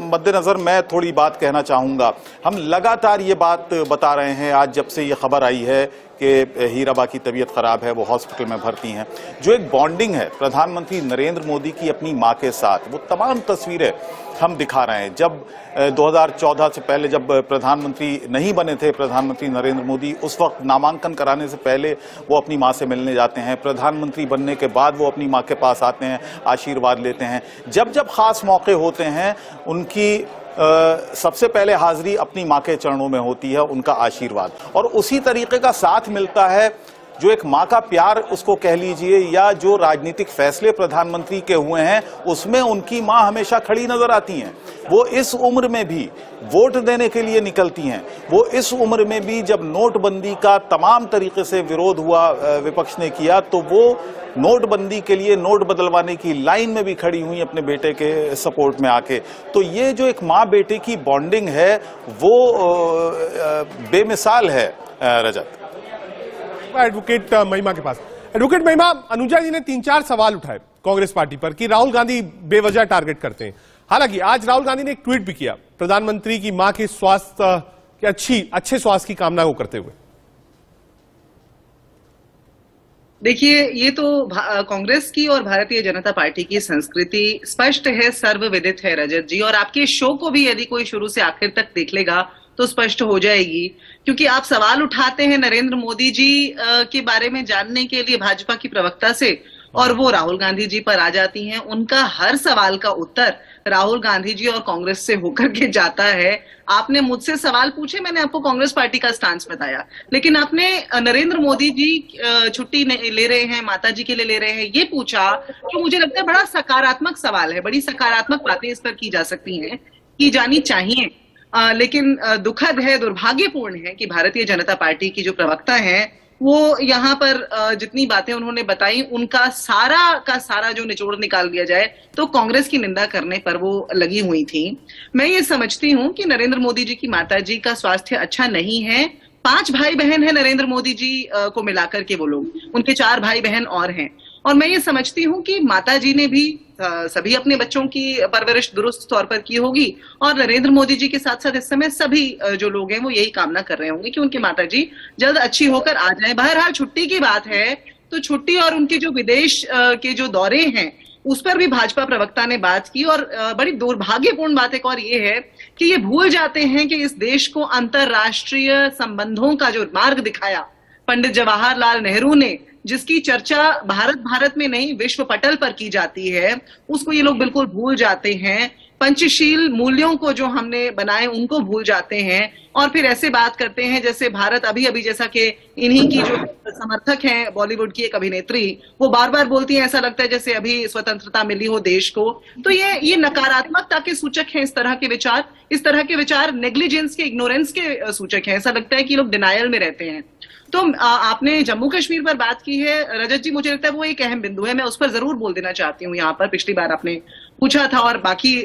मद्देनजर मैं थोड़ी बात कहना चाहूंगा। हम लगातार ये बात बता रहे हैं आज जब से ये खबर आई है कि हीराबा की तबीयत खराब है, वो हॉस्पिटल में भर्ती हैं। जो एक बॉन्डिंग है प्रधानमंत्री नरेंद्र मोदी की अपनी मां के साथ, वो तमाम तस्वीरें हम दिखा रहे हैं। जब 2014 से पहले जब प्रधानमंत्री नहीं बने थे प्रधानमंत्री नरेंद्र मोदी, उस वक्त नामांकन कराने से पहले वो अपनी मां से मिलने जाते हैं, प्रधानमंत्री बनने के बाद वो अपनी मां के पास आते हैं, आशीर्वाद लेते हैं। जब जब खास मौके होते हैं उनकी सबसे पहले हाजिरी अपनी मां के चरणों में होती है, उनका आशीर्वाद, और उसी तरीके का साथ मिलता है जो एक मां का प्यार उसको कह लीजिए, या जो राजनीतिक फैसले प्रधानमंत्री के हुए हैं उसमें उनकी मां हमेशा खड़ी नजर आती हैं। वो इस उम्र में भी वोट देने के लिए निकलती हैं, वो इस उम्र में भी जब नोटबंदी का तमाम तरीके से विरोध हुआ, विपक्ष ने किया, तो वो नोटबंदी के लिए, नोट बदलवाने की लाइन में भी खड़ी हुई अपने बेटे के सपोर्ट में आके। तो ये जो एक माँ बेटे की बॉन्डिंग है वो बेमिसाल है। रजत, एडवोकेट महिमा के पास। एडवोकेट महिमा, अनुजा जी ने 3-4 सवाल उठाए कांग्रेस पार्टी पर कि राहुल गांधी बेवजह टारगेट करते हैं। हालांकि आज राहुल गांधी ने एक ट्वीट भी किया प्रधानमंत्री की मां के स्वास्थ्य के अच्छे स्वास्थ्य की कामना को करते हुए। देखिए, ये तो कांग्रेस की और भारतीय जनता पार्टी की संस्कृति स्पष्ट है, सर्वविदित है रजत जी, और आपके शो को भी यदि कोई शुरू से आखिर तक देख लेगा तो स्पष्ट हो जाएगी, क्योंकि आप सवाल उठाते हैं नरेंद्र मोदी जी के बारे में जानने के लिए भाजपा की प्रवक्ता से, और वो राहुल गांधी जी पर आ जाती हैं। उनका हर सवाल का उत्तर राहुल गांधी जी और कांग्रेस से होकर के जाता है। आपने मुझसे सवाल पूछे, मैंने आपको कांग्रेस पार्टी का स्टांस बताया, लेकिन आपने नरेंद्र मोदी जी छुट्टी ले रहे हैं, माता जी के लिए ले रहे हैं, ये पूछा, जो मुझे लगता है बड़ा सकारात्मक सवाल है। बड़ी सकारात्मक बातें इस पर की जा सकती हैं, की जानी चाहिए। लेकिन दुखद है, दुर्भाग्यपूर्ण है कि भारतीय जनता पार्टी की जो प्रवक्ता हैं वो यहाँ पर जितनी बातें उन्होंने बताई उनका सारा का सारा जो निचोड़ निकाल दिया जाए तो कांग्रेस की निंदा करने पर वो लगी हुई थी। मैं ये समझती हूँ कि नरेंद्र मोदी जी की माता जी का स्वास्थ्य अच्छा नहीं है। 5 भाई बहन है नरेंद्र मोदी जी को मिलाकर के, वो लोग, उनके 4 भाई बहन और हैं, और मैं ये समझती हूँ कि माता जी ने भी सभी अपने बच्चों की परवरिश दुरुस्त तौर पर की होगी, और नरेंद्र मोदी जी के साथ साथ इस समय सभी जो लोग हैं वो यही कामना कर रहे होंगे कि उनकी माता जी जल्द अच्छी होकर आ जाएं। बहरहाल छुट्टी की बात है तो छुट्टी और उनके जो विदेश के जो दौरे हैं उस पर भी भाजपा प्रवक्ता ने बात की। और बड़ी दुर्भाग्यपूर्ण बात एक और ये है कि ये भूल जाते हैं कि इस देश को अंतरराष्ट्रीय संबंधों का जो मार्ग दिखाया पंडित जवाहरलाल नेहरू ने, जिसकी चर्चा भारत में नहीं विश्व पटल पर की जाती है, उसको ये लोग बिल्कुल भूल जाते हैं। पंचशील मूल्यों को जो हमने बनाए उनको भूल जाते हैं और फिर ऐसे बात करते हैं जैसे भारत अभी जैसा कि इन्हीं की जो समर्थक हैं बॉलीवुड की एक अभिनेत्री, वो बार बार बोलती हैं ऐसा लगता है जैसे अभी स्वतंत्रता मिली हो देश को। तो ये नकारात्मकता के सूचक हैं। इस तरह के विचार नेग्लिजेंस के, इग्नोरेंस के सूचक हैं। ऐसा लगता है कि लोग डिनायल में रहते हैं। तो आपने जम्मू कश्मीर पर बात की है रजत जी, मुझे लगता है वो एक अहम बिंदु है, मैं उस पर जरूर बोल देना चाहती हूँ। यहाँ पर पिछली बार आपने पूछा था और बाकी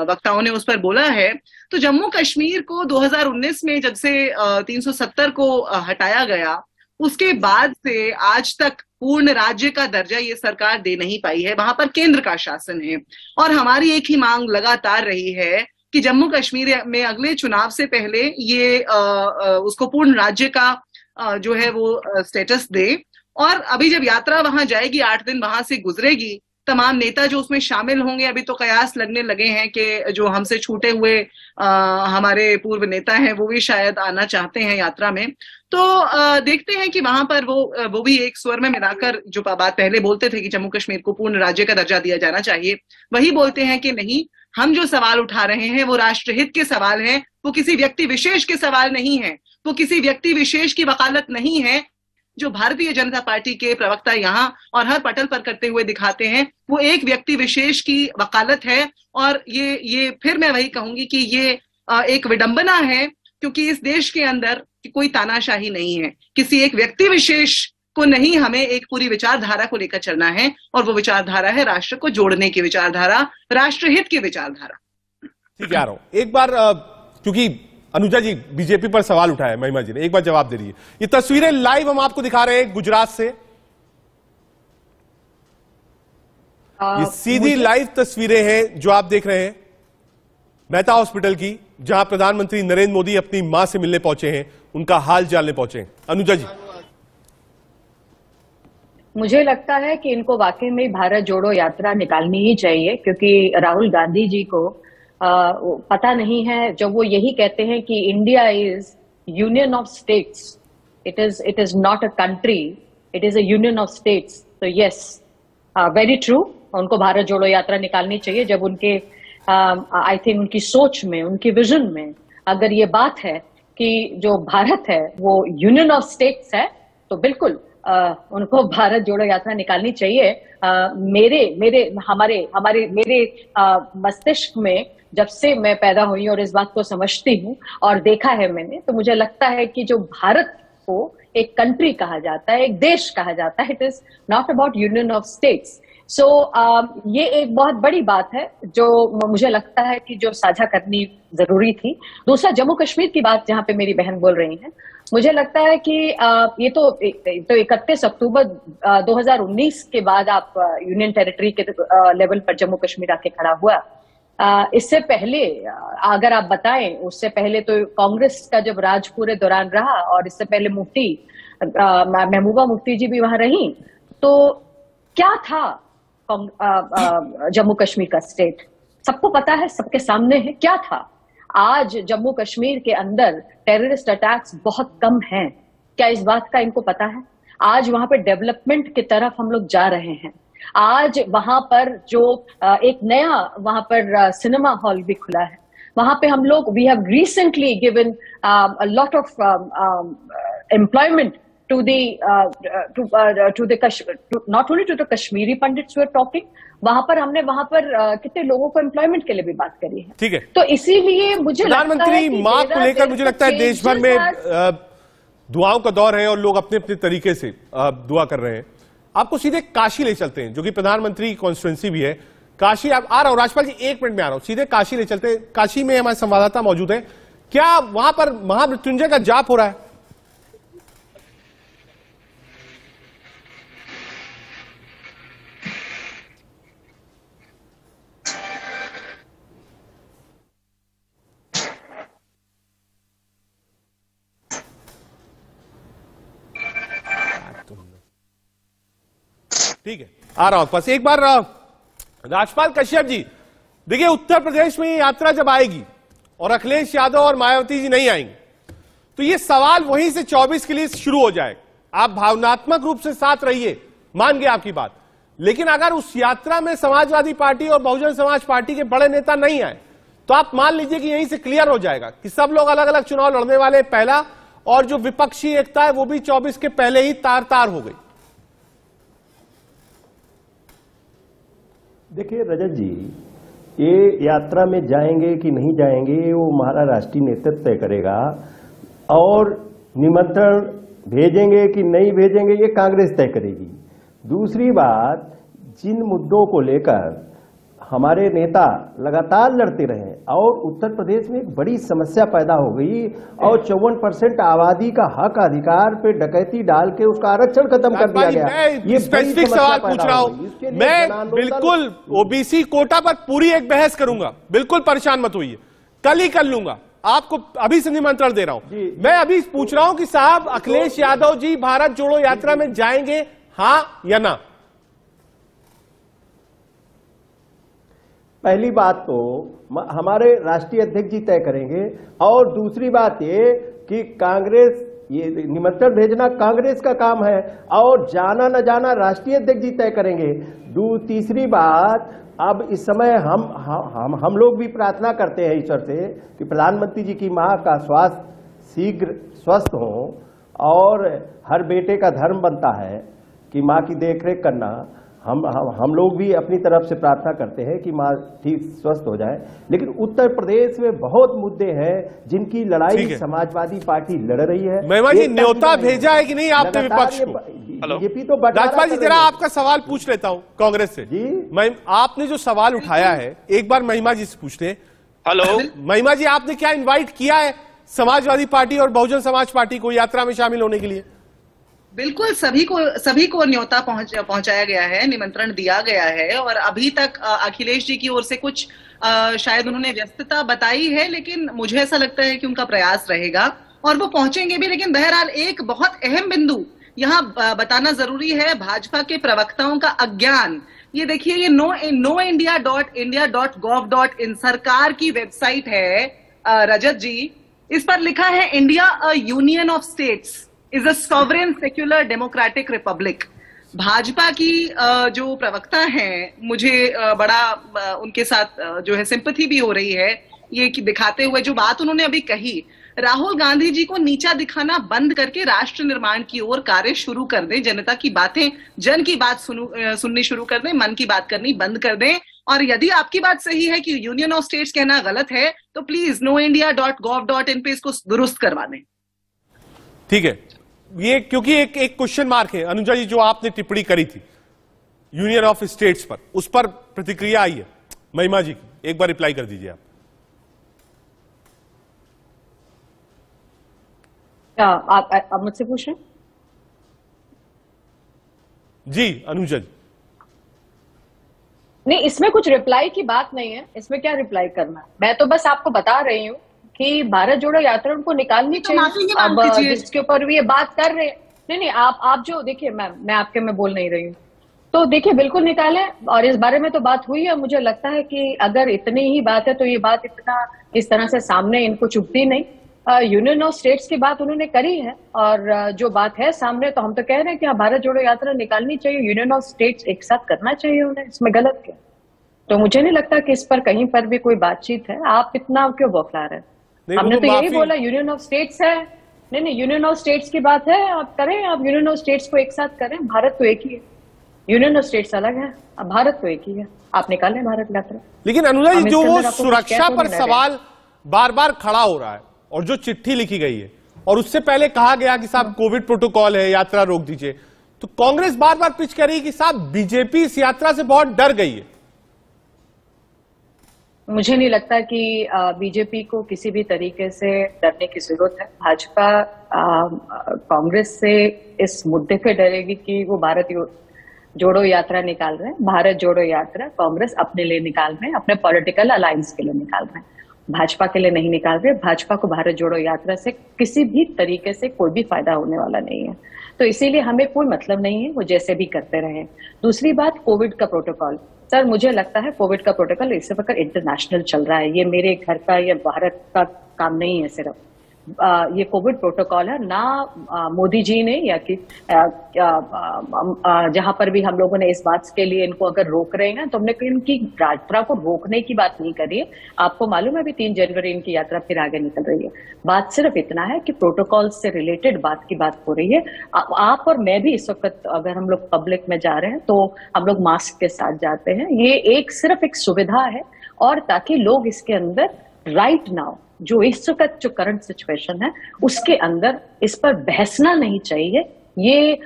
वक्ताओं ने उस पर बोला है। तो जम्मू कश्मीर को 2019 में जब से 370 को हटाया गया, उसके बाद से आज तक पूर्ण राज्य का दर्जा ये सरकार दे नहीं पाई है। वहां पर केंद्र का शासन है और हमारी एक ही मांग लगातार रही है कि जम्मू कश्मीर में अगले चुनाव से पहले ये उसको पूर्ण राज्य का जो है वो स्टेटस दे। और अभी जब यात्रा वहां जाएगी, 8 दिन वहां से गुजरेगी, तमाम नेता जो उसमें शामिल होंगे, अभी तो कयास लगने लगे हैं कि जो हमसे छूटे हुए हमारे पूर्व नेता हैं वो भी शायद आना चाहते हैं यात्रा में। तो देखते हैं कि वहां पर वो भी एक स्वर में मिलाकर जो बात पहले बोलते थे कि जम्मू कश्मीर को पूर्ण राज्य का दर्जा दिया जाना चाहिए, वही बोलते हैं कि नहीं, हम जो सवाल उठा रहे हैं वो राष्ट्रहित के सवाल हैं, वो किसी व्यक्ति विशेष के सवाल नहीं है, वो किसी व्यक्ति विशेष की वकालत नहीं है। जो भारतीय जनता पार्टी के प्रवक्ता यहाँ और हर पटल पर करते हुए दिखाते हैं वो एक व्यक्ति विशेष की वकालत है। और ये फिर मैं वही कहूंगी कि ये एक विडंबना है, क्योंकि इस देश के अंदर कोई तानाशाही नहीं है, किसी एक व्यक्ति विशेष को नहीं, हमें एक पूरी विचारधारा को लेकर चलना है और वो विचारधारा है राष्ट्र को जोड़ने की विचारधारा, राष्ट्रहित की विचारधारा। ठीक है, आ रहा हूं एक बार, क्योंकि अनुजा जी बीजेपी पर सवाल उठाया, महिमा जी ने, एक बार जवाब दे रही है। ये तस्वीरें लाइव हम आपको दिखा रहे हैं गुजरात से, ये सीधी लाइव तस्वीरें हैं जो आप देख रहे हैं मेहता हॉस्पिटल की, जहां प्रधानमंत्री नरेंद्र मोदी अपनी मां से मिलने पहुंचे हैं, उनका हाल जानने पहुंचे हैं। अनुजा जी, मुझे लगता है कि इनको वाकई में भारत जोड़ो यात्रा निकालनी ही चाहिए, क्योंकि राहुल गांधी जी को पता नहीं है, जब वो यही कहते हैं कि India is union of states, it is not a country, it is a union of states. तो यस, वेरी ट्रू, उनको भारत जोड़ो यात्रा निकालनी चाहिए जब उनके आई थिंक उनकी सोच में, उनकी विजन में अगर ये बात है कि जो भारत है वो यूनियन ऑफ स्टेट्स है, तो बिल्कुल उनको भारत जोड़ो यात्रा निकालनी चाहिए। मेरे मस्तिष्क में जब से मैं पैदा हुई और इस बात को समझती हूँ और देखा है मैंने, तो मुझे लगता है कि जो भारत को एक कंट्री कहा जाता है, एक देश कहा जाता है, it is not about union of states. So ये एक बहुत बड़ी बात है जो मुझे लगता है कि जो साझा करनी जरूरी थी। दूसरा, जम्मू कश्मीर की बात जहां पे मेरी बहन बोल रही है, मुझे लगता है कि ये तो 31 अक्टूबर 2019 के बाद आप यूनियन टेरिटरी के लेवल पर जम्मू कश्मीर आके खड़ा हुआ। इससे पहले अगर आप बताएं, उससे पहले तो कांग्रेस का जब राज पूरे दौरान रहा और इससे पहले मुफ्ती महबूबा मुफ्ती जी भी वहां रही, तो क्या था जम्मू कश्मीर का स्टेट? सबको पता है, सबके सामने है क्या था। आज जम्मू कश्मीर के अंदर टेररिस्ट अटैक्स बहुत कम हैं, क्या इस बात का इनको पता है? आज वहां पर डेवलपमेंट की तरफ हम लोग जा रहे हैं। आज वहां पर जो एक नया वहां पर सिनेमा हॉल भी खुला है, वहां पे हम लोग we have recently given a lot of employment to not only to the Kashmiri Pandits who are talking, वहां पर हमने कितने लोगों को एम्प्लॉयमेंट के लिए भी बात करी है। ठीक है, तो इसीलिए मुझे प्रधानमंत्री मां को लेकर मुझे लगता है देश भर में दुआओं का दौर है और लोग अपने अपने तरीके से दुआ कर रहे हैं। आपको सीधे काशी ले चलते हैं, जो कि प्रधानमंत्री कॉन्स्टिट्यूंसी भी है। काशी आप आ रहा हूं, राज्यपाल जी 1 मिनट में आ रहा हूं, सीधे काशी ले चलते हैं। काशी में हमारे संवाददाता मौजूद है, क्या वहां पर महामृत्युंजय का जाप हो रहा है? ठीक है, आ रहा हूं पास। एक बार राजपाल कश्यप जी, देखिए उत्तर प्रदेश में ये यात्रा जब आएगी और अखिलेश यादव और मायावती जी नहीं आएंगे तो ये सवाल वहीं से 24 के लिए शुरू हो जाएगा। आप भावनात्मक रूप से साथ रहिए, मान गए आपकी बात, लेकिन अगर उस यात्रा में समाजवादी पार्टी और बहुजन समाज पार्टी के बड़े नेता नहीं आए तो आप मान लीजिए कि यहीं से क्लियर हो जाएगा कि सब लोग अलग अलग चुनाव लड़ने वाले पहला, और जो विपक्षी एकता है वो भी 24 के पहले ही तार तार हो गई। देखिए रजत जी, ये यात्रा में जाएंगे कि नहीं जाएंगे वो हमारा राष्ट्रीय नेतृत्व तय करेगा, और निमंत्रण भेजेंगे कि नहीं भेजेंगे ये कांग्रेस तय करेगी। दूसरी बात, जिन मुद्दों को लेकर हमारे नेता लगातार लड़ते रहे और उत्तर प्रदेश में एक बड़ी समस्या पैदा हो गई और 54% आबादी का हक अधिकार पे डकैती डाल के उसका आरक्षण खत्म कर दिया गया। ये स्पेसिफिक सवाल पूछ रहा हूं मैं, बिल्कुल ओबीसी कोटा पर पूरी एक बहस करूंगा, बिल्कुल परेशान मत होइए, कल ही कर लूंगा, आपको अभी से निमंत्रण दे रहा हूं। मैं अभी पूछ रहा हूं कि साहब अखिलेश यादव जी भारत जोड़ो यात्रा में जाएंगे, हां या ना? पहली बात तो हमारे राष्ट्रीय अध्यक्ष जी तय करेंगे, और दूसरी बात ये कि कांग्रेस, ये निमंत्रण भेजना कांग्रेस का काम है और जाना न जाना राष्ट्रीय अध्यक्ष जी तय करेंगे। तीसरी बात, अब इस समय हम लोग भी प्रार्थना करते हैं ईश्वर से कि प्रधानमंत्री जी की मां का स्वास्थ्य शीघ्र स्वस्थ हो, और हर बेटे का धर्म बनता है कि मां की देखरेख करना। हम लोग भी अपनी तरफ से प्रार्थना करते हैं कि मां ठीक स्वस्थ हो जाए, लेकिन उत्तर प्रदेश में बहुत मुद्दे हैं जिनकी लड़ाई समाजवादी पार्टी लड़ रही है। महिमा जी, न्योता भेजा है कि नहीं आपने विपक्ष को? बीजेपी तो राजपाल जी, जरा आपका सवाल पूछ लेता हूं कांग्रेस से जी। आपने जो सवाल उठाया है एक बार महिमा जी से पूछते हैं। हेलो महिमा जी, आपने क्या इन्वाइट किया है समाजवादी पार्टी और बहुजन समाज पार्टी को यात्रा में शामिल होने के लिए? बिल्कुल, सभी को न्योता पहुंचाया गया है, निमंत्रण दिया गया है, और अभी तक अखिलेश जी की ओर से कुछ शायद उन्होंने व्यस्तता बताई है, लेकिन मुझे ऐसा लगता है कि उनका प्रयास रहेगा और वो पहुंचेंगे भी। लेकिन बहरहाल एक बहुत अहम बिंदु यहाँ बताना जरूरी है, भाजपा के प्रवक्ताओं का अज्ञान। ये देखिए, ये noindia.india.gov.in सरकार की वेबसाइट है रजत जी, इस पर लिखा है India a union of states is a sovereign secular democratic Republic. Bhajpa की जो प्रवक्ता हैं, मुझे बड़ा उनके साथ जो है सिंपैथी भी हो रही है, ये कि दिखाते हुए जो बात उन्होंने अभी कही, राहुल गांधी जी को नीचा दिखाना बंद करके राष्ट्र निर्माण की ओर कार्य शुरू कर दें, जनता की बातें, जन की बात सुननी शुरू कर दें, मन की बात करनी बंद कर दें। और यदि आपकी बात सही है कि यूनियन ऑफ स्टेट्स कहना गलत है, तो प्लीज noindia.gov.in पे इसको दुरुस्त करवा दें। ठीक है, ये क्योंकि एक क्वेश्चन मार्क है। अनुजा जी, जो आपने टिप्पणी करी थी यूनियन ऑफ स्टेट्स पर, उस पर प्रतिक्रिया आई है महिमा जी की, एक बार रिप्लाई कर दीजिए आप। आप मुझसे पूछ रहे हैं? जी अनुजा जी। नहीं, इसमें कुछ रिप्लाई की बात नहीं है, इसमें क्या रिप्लाई करना है। मैं तो बस आपको बता रही हूँ कि भारत जोड़ो यात्रा उनको निकालनी चाहिए। अब जिसके ऊपर भी ये बात कर रहे हैं, नहीं आप जो देखिए, मैं आपके में बोल नहीं रही हूँ, तो देखिए बिल्कुल निकालें, और इस बारे में तो बात हुई है। मुझे लगता है कि अगर इतनी ही बात है तो ये बात इतना इस तरह से सामने इनको चुभती नहीं। यूनियन ऑफ स्टेट्स की बात उन्होंने करी है, और जो बात है सामने, तो हम तो कह रहे हैं कि हाँ, भारत जोड़ो यात्रा निकालनी चाहिए, यूनियन ऑफ स्टेट्स एक साथ करना चाहिए उन्हें, इसमें गलत क्या। तो मुझे नहीं लगता कि इस पर कहीं पर भी कोई बातचीत है। आप इतना क्यों बौखला रहे हैं? हमने तो यही बोला यूनियन ऑफ स्टेट्स है। नहीं, यूनियन ऑफ स्टेट्स की बात है, आप करें, आप यूनियन ऑफ स्टेट्स को एक साथ करें। भारत तो एक ही है, यूनियन ऑफ स्टेट्स अलग है, अब भारत तो एक ही है, आप निकालें भारत यात्रा। लेकिन अनुजा जी, जो वो सुरक्षा पर सवाल बार बार खड़ा हो रहा है, और जो चिट्ठी लिखी गई है, और उससे पहले कहा गया कि साहब कोविड प्रोटोकॉल है, यात्रा रोक दीजिए, तो कांग्रेस बार बार पिच कर रही है कि साहब बीजेपी इस यात्रा से बहुत डर गई है। मुझे नहीं लगता कि बीजेपी को किसी भी तरीके से डरने की जरूरत है। भाजपा कांग्रेस से इस मुद्दे पे डरेगी कि वो भारत जोड़ो यात्रा निकाल रहे हैं। भारत जोड़ो यात्रा कांग्रेस अपने लिए निकाल रहे हैं, अपने पॉलिटिकल अलायंस के लिए निकाल रहे हैं। भाजपा के लिए नहीं निकाल रहे। भाजपा को भारत जोड़ो यात्रा से किसी भी तरीके से कोई भी फायदा होने वाला नहीं है, तो इसीलिए हमें कोई मतलब नहीं है, वो जैसे भी करते रहे। दूसरी बात, कोविड का प्रोटोकॉल, सर मुझे लगता है कोविड का प्रोटोकॉल इस वक्त इंटरनेशनल चल रहा है, ये मेरे घर का या भारत का काम नहीं है सिर्फ। ये कोविड प्रोटोकॉल है ना, मोदी जी ने या कि जहां पर भी हम लोगों ने इस बात के लिए इनको अगर रोक रहे हैं तो हमने इनकी यात्रा को रोकने की बात नहीं करी है। आपको मालूम है अभी 3 जनवरी इनकी यात्रा फिर आगे निकल रही है। बात सिर्फ इतना है कि प्रोटोकॉल से रिलेटेड बात की बात हो रही है। आप और मैं भी इस वक्त अगर हम लोग पब्लिक में जा रहे हैं तो हम लोग मास्क के साथ जाते हैं। ये सिर्फ एक सुविधा है, और ताकि लोग इसके अंदर राइट नाउ जो इस वक्त जो करंट सिचुएशन है उसके अंदर इस पर बहसना नहीं चाहिए। ये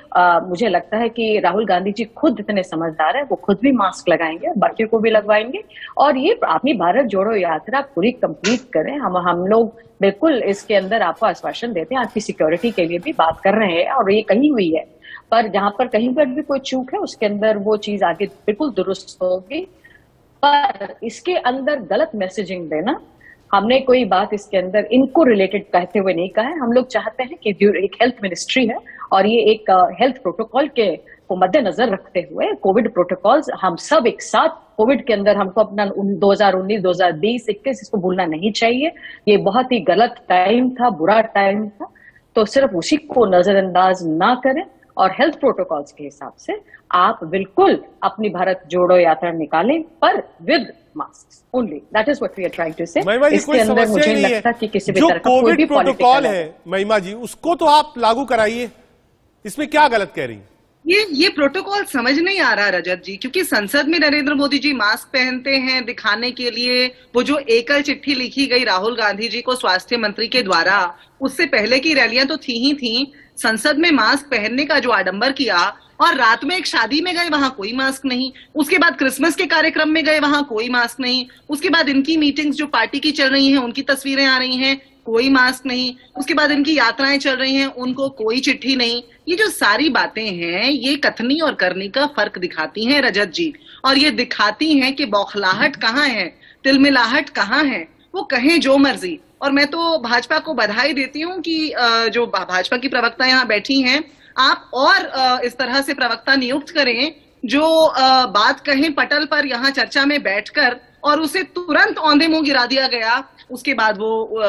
मुझे लगता है कि राहुल गांधी जी खुद इतने समझदार है, वो खुद भी मास्क लगाएंगे, बाकियों को भी लगवाएंगे, और ये अपनी भारत जोड़ो यात्रा पूरी कंप्लीट करें। हम लोग बिल्कुल इसके अंदर आपको आश्वासन देते हैं, आपकी सिक्योरिटी के लिए भी बात कर रहे हैं, और ये कही हुई है, पर जहां पर कहीं पर भी कोई चूक है उसके अंदर वो चीज आगे बिल्कुल दुरुस्त होगी। पर इसके अंदर गलत मैसेजिंग देना, हमने कोई बात इसके अंदर इनको रिलेटेड कहते हुए नहीं कहा है। हम लोग चाहते हैं कि एक हेल्थ मिनिस्ट्री है और ये एक हेल्थ प्रोटोकॉल के को मद्देनजर रखते हुए कोविड प्रोटोकॉल्स हम सब एक साथ कोविड के अंदर हमको अपना 2019, 2020, 21 इसको भूलना नहीं चाहिए। ये बहुत ही गलत टाइम था, बुरा टाइम था, तो सिर्फ उसी को नजरअंदाज ना करें और हेल्थ प्रोटोकॉल्स के हिसाब से आप बिल्कुल अपनी भारत जोड़ो यात्रा निकालें, पर with mask only. That is what we are trying to say. इसके अंदर मुझे लगता है कि किसी भी तरह का कोई भी प्रोटोकॉल है महिमा जी, उसको तो आप लागू कराइए, इसमें क्या गलत कह रही हैं? ये प्रोटोकॉल समझ नहीं आ रहा रजत जी, क्योंकि संसद में नरेंद्र मोदी जी मास्क पहनते हैं दिखाने के लिए। वो जो एकल चिट्ठी लिखी गई राहुल गांधी जी को स्वास्थ्य मंत्री के द्वारा, उससे पहले की रैलियां तो थी ही थी। संसद में मास्क पहनने का जो आडंबर किया, और रात में एक शादी में गए वहां कोई मास्क नहीं, उसके बाद क्रिसमस के कार्यक्रम में गए वहां कोई मास्क नहीं, उसके बाद इनकी मीटिंग्स जो पार्टी की चल रही हैं उनकी तस्वीरें आ रही हैं, कोई मास्क नहीं, उसके बाद इनकी यात्राएं चल रही हैं उनको कोई चिट्ठी नहीं। ये जो सारी बातें हैं ये कथनी और करनी का फर्क दिखाती हैं रजत जी, और ये दिखाती हैं कि बौखलाहट कहाँ है, तिलमिलाहट कहाँ है, वो कहें जो मर्जी। और मैं तो भाजपा को बधाई देती हूँ कि जो भाजपा की प्रवक्ता यहाँ बैठी हैं, आप और इस तरह से प्रवक्ता नियुक्त करें जो बात कहें पटल पर यहाँ चर्चा में बैठकर, और उसे तुरंत औंधे मुंह गिरा दिया गया। उसके बाद वो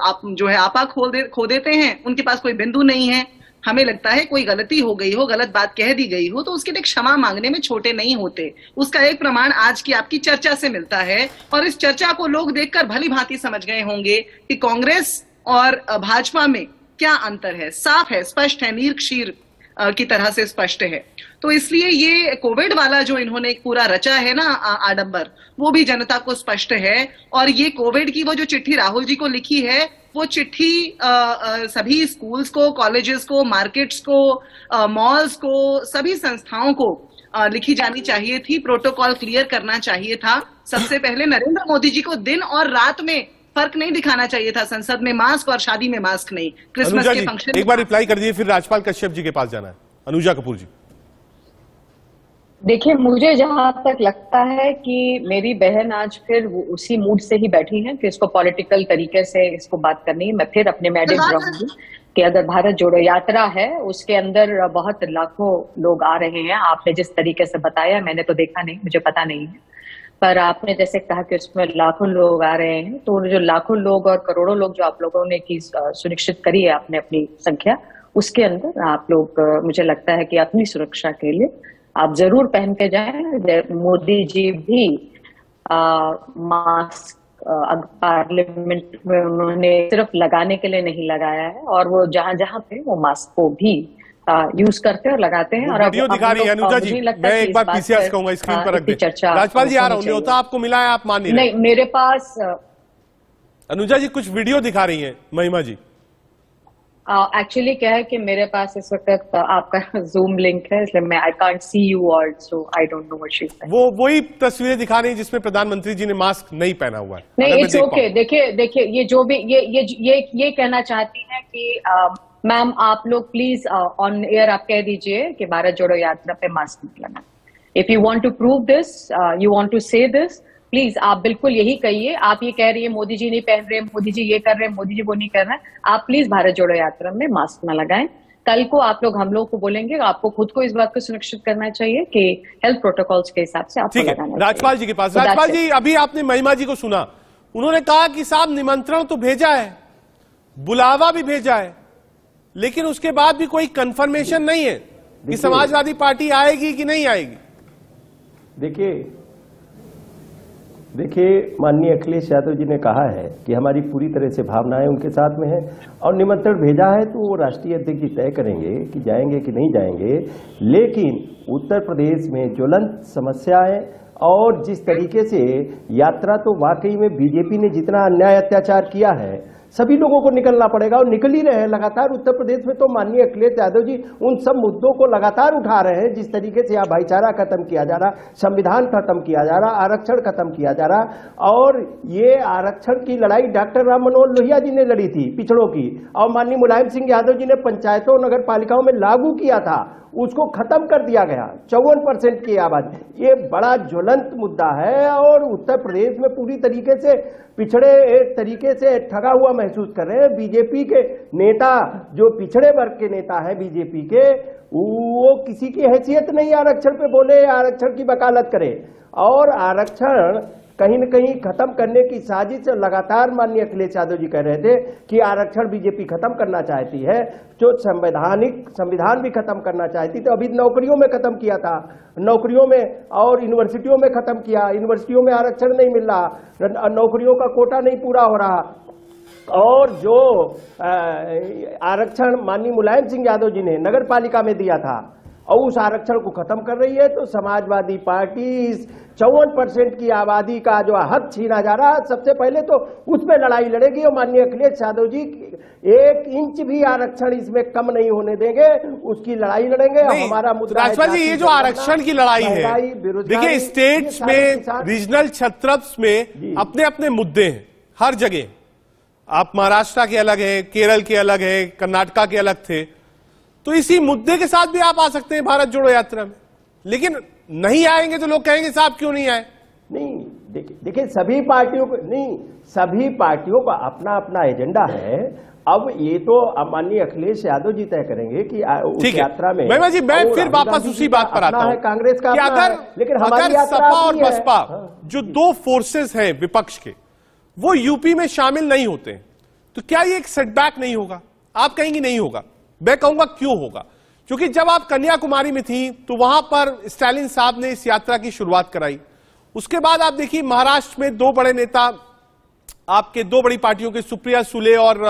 आप जो है आपा खो देते हैं, उनके पास कोई बिंदु नहीं है। हमें लगता है कोई गलती हो गई हो, गलत बात कह दी गई हो, तो उसके लिए क्षमा मांगने में छोटे नहीं होते। उसका एक प्रमाण आज की आपकी चर्चा से मिलता है, और इस चर्चा को लोग देखकर भली भांति समझ गए होंगे कि कांग्रेस और भाजपा में क्या अंतर है। साफ है, स्पष्ट है, नीर क्षीर की तरह से स्पष्ट है। तो इसलिए ये कोविड वाला जो इन्होंने पूरा रचा है ना आडंबर, वो भी जनता को स्पष्ट है। और ये कोविड की वो जो चिट्ठी राहुल जी को लिखी है, वो चिट्ठी सभी स्कूल्स को, कॉलेजेस को, मार्केट्स को, मॉल्स को, सभी संस्थाओं को लिखी जानी चाहिए थी। प्रोटोकॉल क्लियर करना चाहिए था। सबसे पहले नरेंद्र मोदी जी को दिन और रात में फर्क नहीं दिखाना चाहिए था, संसद में मास्क और शादी में मास्क नहीं, क्रिसमस के फंक्शन। एक बार रिप्लाई कर दीजिए, फिर राजपाल कश्यप जी के पास जाना है। अनुजा कपूर जी। देखिए, मुझे जहां तक लगता है कि मेरी बहन आज फिर उसी मूड से ही बैठी है कि इसको पॉलिटिकल तरीके से इसको बात करनी है। मैं फिर अपने मैडेज रहूंगी कि अगर भारत जोड़ो यात्रा है उसके अंदर बहुत लाखों लोग आ रहे हैं। आपने जिस तरीके से बताया, मैंने तो देखा नहीं, मुझे पता नहीं है, पर आपने जैसे कहा कि उसमें लाखों लोग आ रहे हैं, तो जो लाखों लोग और करोड़ों लोग जो आप लोगों ने की सुनिश्चित करी है आपने अपनी संख्या, उसके अंदर आप लोग मुझे लगता है कि अपनी सुरक्षा के लिए आप जरूर पहन के जाएं। मोदी जी भी मास्क पार्लियामेंट में उन्होंने सिर्फ लगाने के लिए नहीं लगाया है, और वो जहां जहां पे वो मास्क को भी यूज करते और लगाते हैं। और वीडियो दिखा रही है अनुजा जी, मैं एक बार पीसीआर कहूंगा स्क्रीन पर रख दे। राजपाल जी आ रहा हूँ, न्योता आपको मिला है, आप मान नहीं रहे। नहीं, मेरे पास अनुजा जी कुछ वीडियो दिखा रही हैं महिमा जी। एक्चुअली क्या है कि मेरे पास इस वक्त आपका जूम लिंक है, इसलिए मैं I can't see you all, so I don't know what she is saying. वो वही तस्वीरें दिखा रही हैं जिसमें प्रधानमंत्री जी ने मास्क नहीं पहना हुआ है। नहीं, इट्स ओके। देखिए ये जो भी ये कहना चाहती हैं कि मैम आप लोग प्लीज ऑन एयर आप कह दीजिए कि भारत जोड़ो यात्रा पे मास्क नहीं लगाना। If you want to prove this, you want to say this, please आप बिल्कुल यही कहिए। आप ये कह रही है मोदी जी नहीं पहन रहे, मोदी जी ये कर रहे हैं, मोदी जी वो नहीं कर रहे हैं। आप प्लीज भारत जोड़ो यात्रा में मास्क न लगाएं। कल को आप लोग हम लोग को बोलेंगे, आपको खुद को इस बात को सुनिश्चित करना चाहिए कि हेल्थ प्रोटोकॉल्स के हिसाब से आपको लगाना चाहिए। राजपाल जी के पास। राजपाल जी, अभी आपने महिमा जी को सुना, उन्होंने कहा कि साहब निमंत्रण तो भेजा है, बुलावा भी भेजा है, लेकिन उसके बाद भी कोई कंफर्मेशन नहीं है कि समाजवादी पार्टी आएगी कि नहीं आएगी। देखिए माननीय अखिलेश यादव जी ने कहा है कि हमारी पूरी तरह से भावनाएं उनके साथ में है, और निमंत्रण भेजा है तो वो राष्ट्रीय अध्यक्ष जी तय करेंगे कि जाएंगे कि नहीं जाएंगे। लेकिन उत्तर प्रदेश में ज्वलंत समस्याएं और जिस तरीके से यात्रा, तो वाकई में बीजेपी ने जितना अन्याय अत्याचार किया है सभी लोगों को निकलना पड़ेगा, और निकल ही रहे हैं लगातार। उत्तर प्रदेश में तो माननीय अखिलेश यादव जी उन सब मुद्दों को लगातार उठा रहे हैं, जिस तरीके से यहाँ भाईचारा खत्म किया जा रहा, संविधान खत्म किया जा रहा, आरक्षण खत्म किया जा रहा। और ये आरक्षण की लड़ाई डॉक्टर राम मनोहर लोहिया जी ने लड़ी थी पिछड़ों की, और माननीय मुलायम सिंह यादव जी ने पंचायतों नगर पालिकाओं में लागू किया था, उसको खत्म कर दिया गया। 54% की आबादी, ये बड़ा ज्वलंत मुद्दा है, और उत्तर प्रदेश में पूरी तरीके से पिछड़े एक तरीके से ठगा हुआ महसूस कर रहे हैं। बीजेपी के नेता, जो पिछड़े वर्ग के नेता हैं बीजेपी के, वो किसी की हैसियत नहीं आरक्षण पे बोले, आरक्षण की वकालत करे। और आरक्षण कहीं न कहीं खत्म करने की साजिश लगातार माननीय अखिलेश यादव जी कह रहे थे कि आरक्षण बीजेपी खत्म करना चाहती है, जो संविधान भी खत्म करना चाहती थी। अभी नौकरियों में खत्म किया था, नौकरियों में और यूनिवर्सिटियों में खत्म किया, यूनिवर्सिटियों में आरक्षण नहीं मिल रहा, नौकरियों का कोटा नहीं पूरा हो रहा। और जो आरक्षण माननीय मुलायम सिंह यादव जी ने नगर पालिका में दिया था, और उस आरक्षण को खत्म कर रही है। तो समाजवादी पार्टी 54% की आबादी का जो हक छीना जा रहा है, सबसे पहले तो उस पर लड़ाई लड़ेगी। और माननीय अखिलेश यादव जी 1 इंच भी आरक्षण इसमें कम नहीं होने देंगे, उसकी लड़ाई लड़ेंगे। हमारा मुद्दा राजपाल जी, ये जो आरक्षण की लड़ाई है, देखिए स्टेट्स में, रीजनल छत्रप्स में अपने अपने मुद्दे हैं हर जगह। आप महाराष्ट्र के अलग है, केरल के अलग है, कर्नाटका के अलग थे, तो इसी मुद्दे के साथ भी आप आ सकते हैं भारत जोड़ो यात्रा में। लेकिन नहीं आएंगे तो लोग कहेंगे साहब क्यों नहीं आए। नहीं, देखिए सभी पार्टियों को नहीं, सभी पार्टियों का अपना अपना एजेंडा है। अब ये तो माननीय अखिलेश यादव जी तय करेंगे कि उस यात्रा में। महिमा जी, मैं फिर वापस उसी बात पर आता हूं, कांग्रेस का लेकिन अगर सपा और बसपा जो 2 फोर्सेस हैं विपक्ष के, वो यूपी में शामिल नहीं होते हैं, तो क्या ये एक सेटबैक नहीं होगा? आप कहेंगे नहीं होगा, मैं कहूंगा क्यों होगा। क्योंकि जब आप कन्याकुमारी में थी तो वहां पर स्टालिन साहब ने इस यात्रा की शुरुआत कराई। उसके बाद आप देखिए महाराष्ट्र में 2 बड़े नेता आपके 2 बड़ी पार्टियों के, सुप्रिया सुले और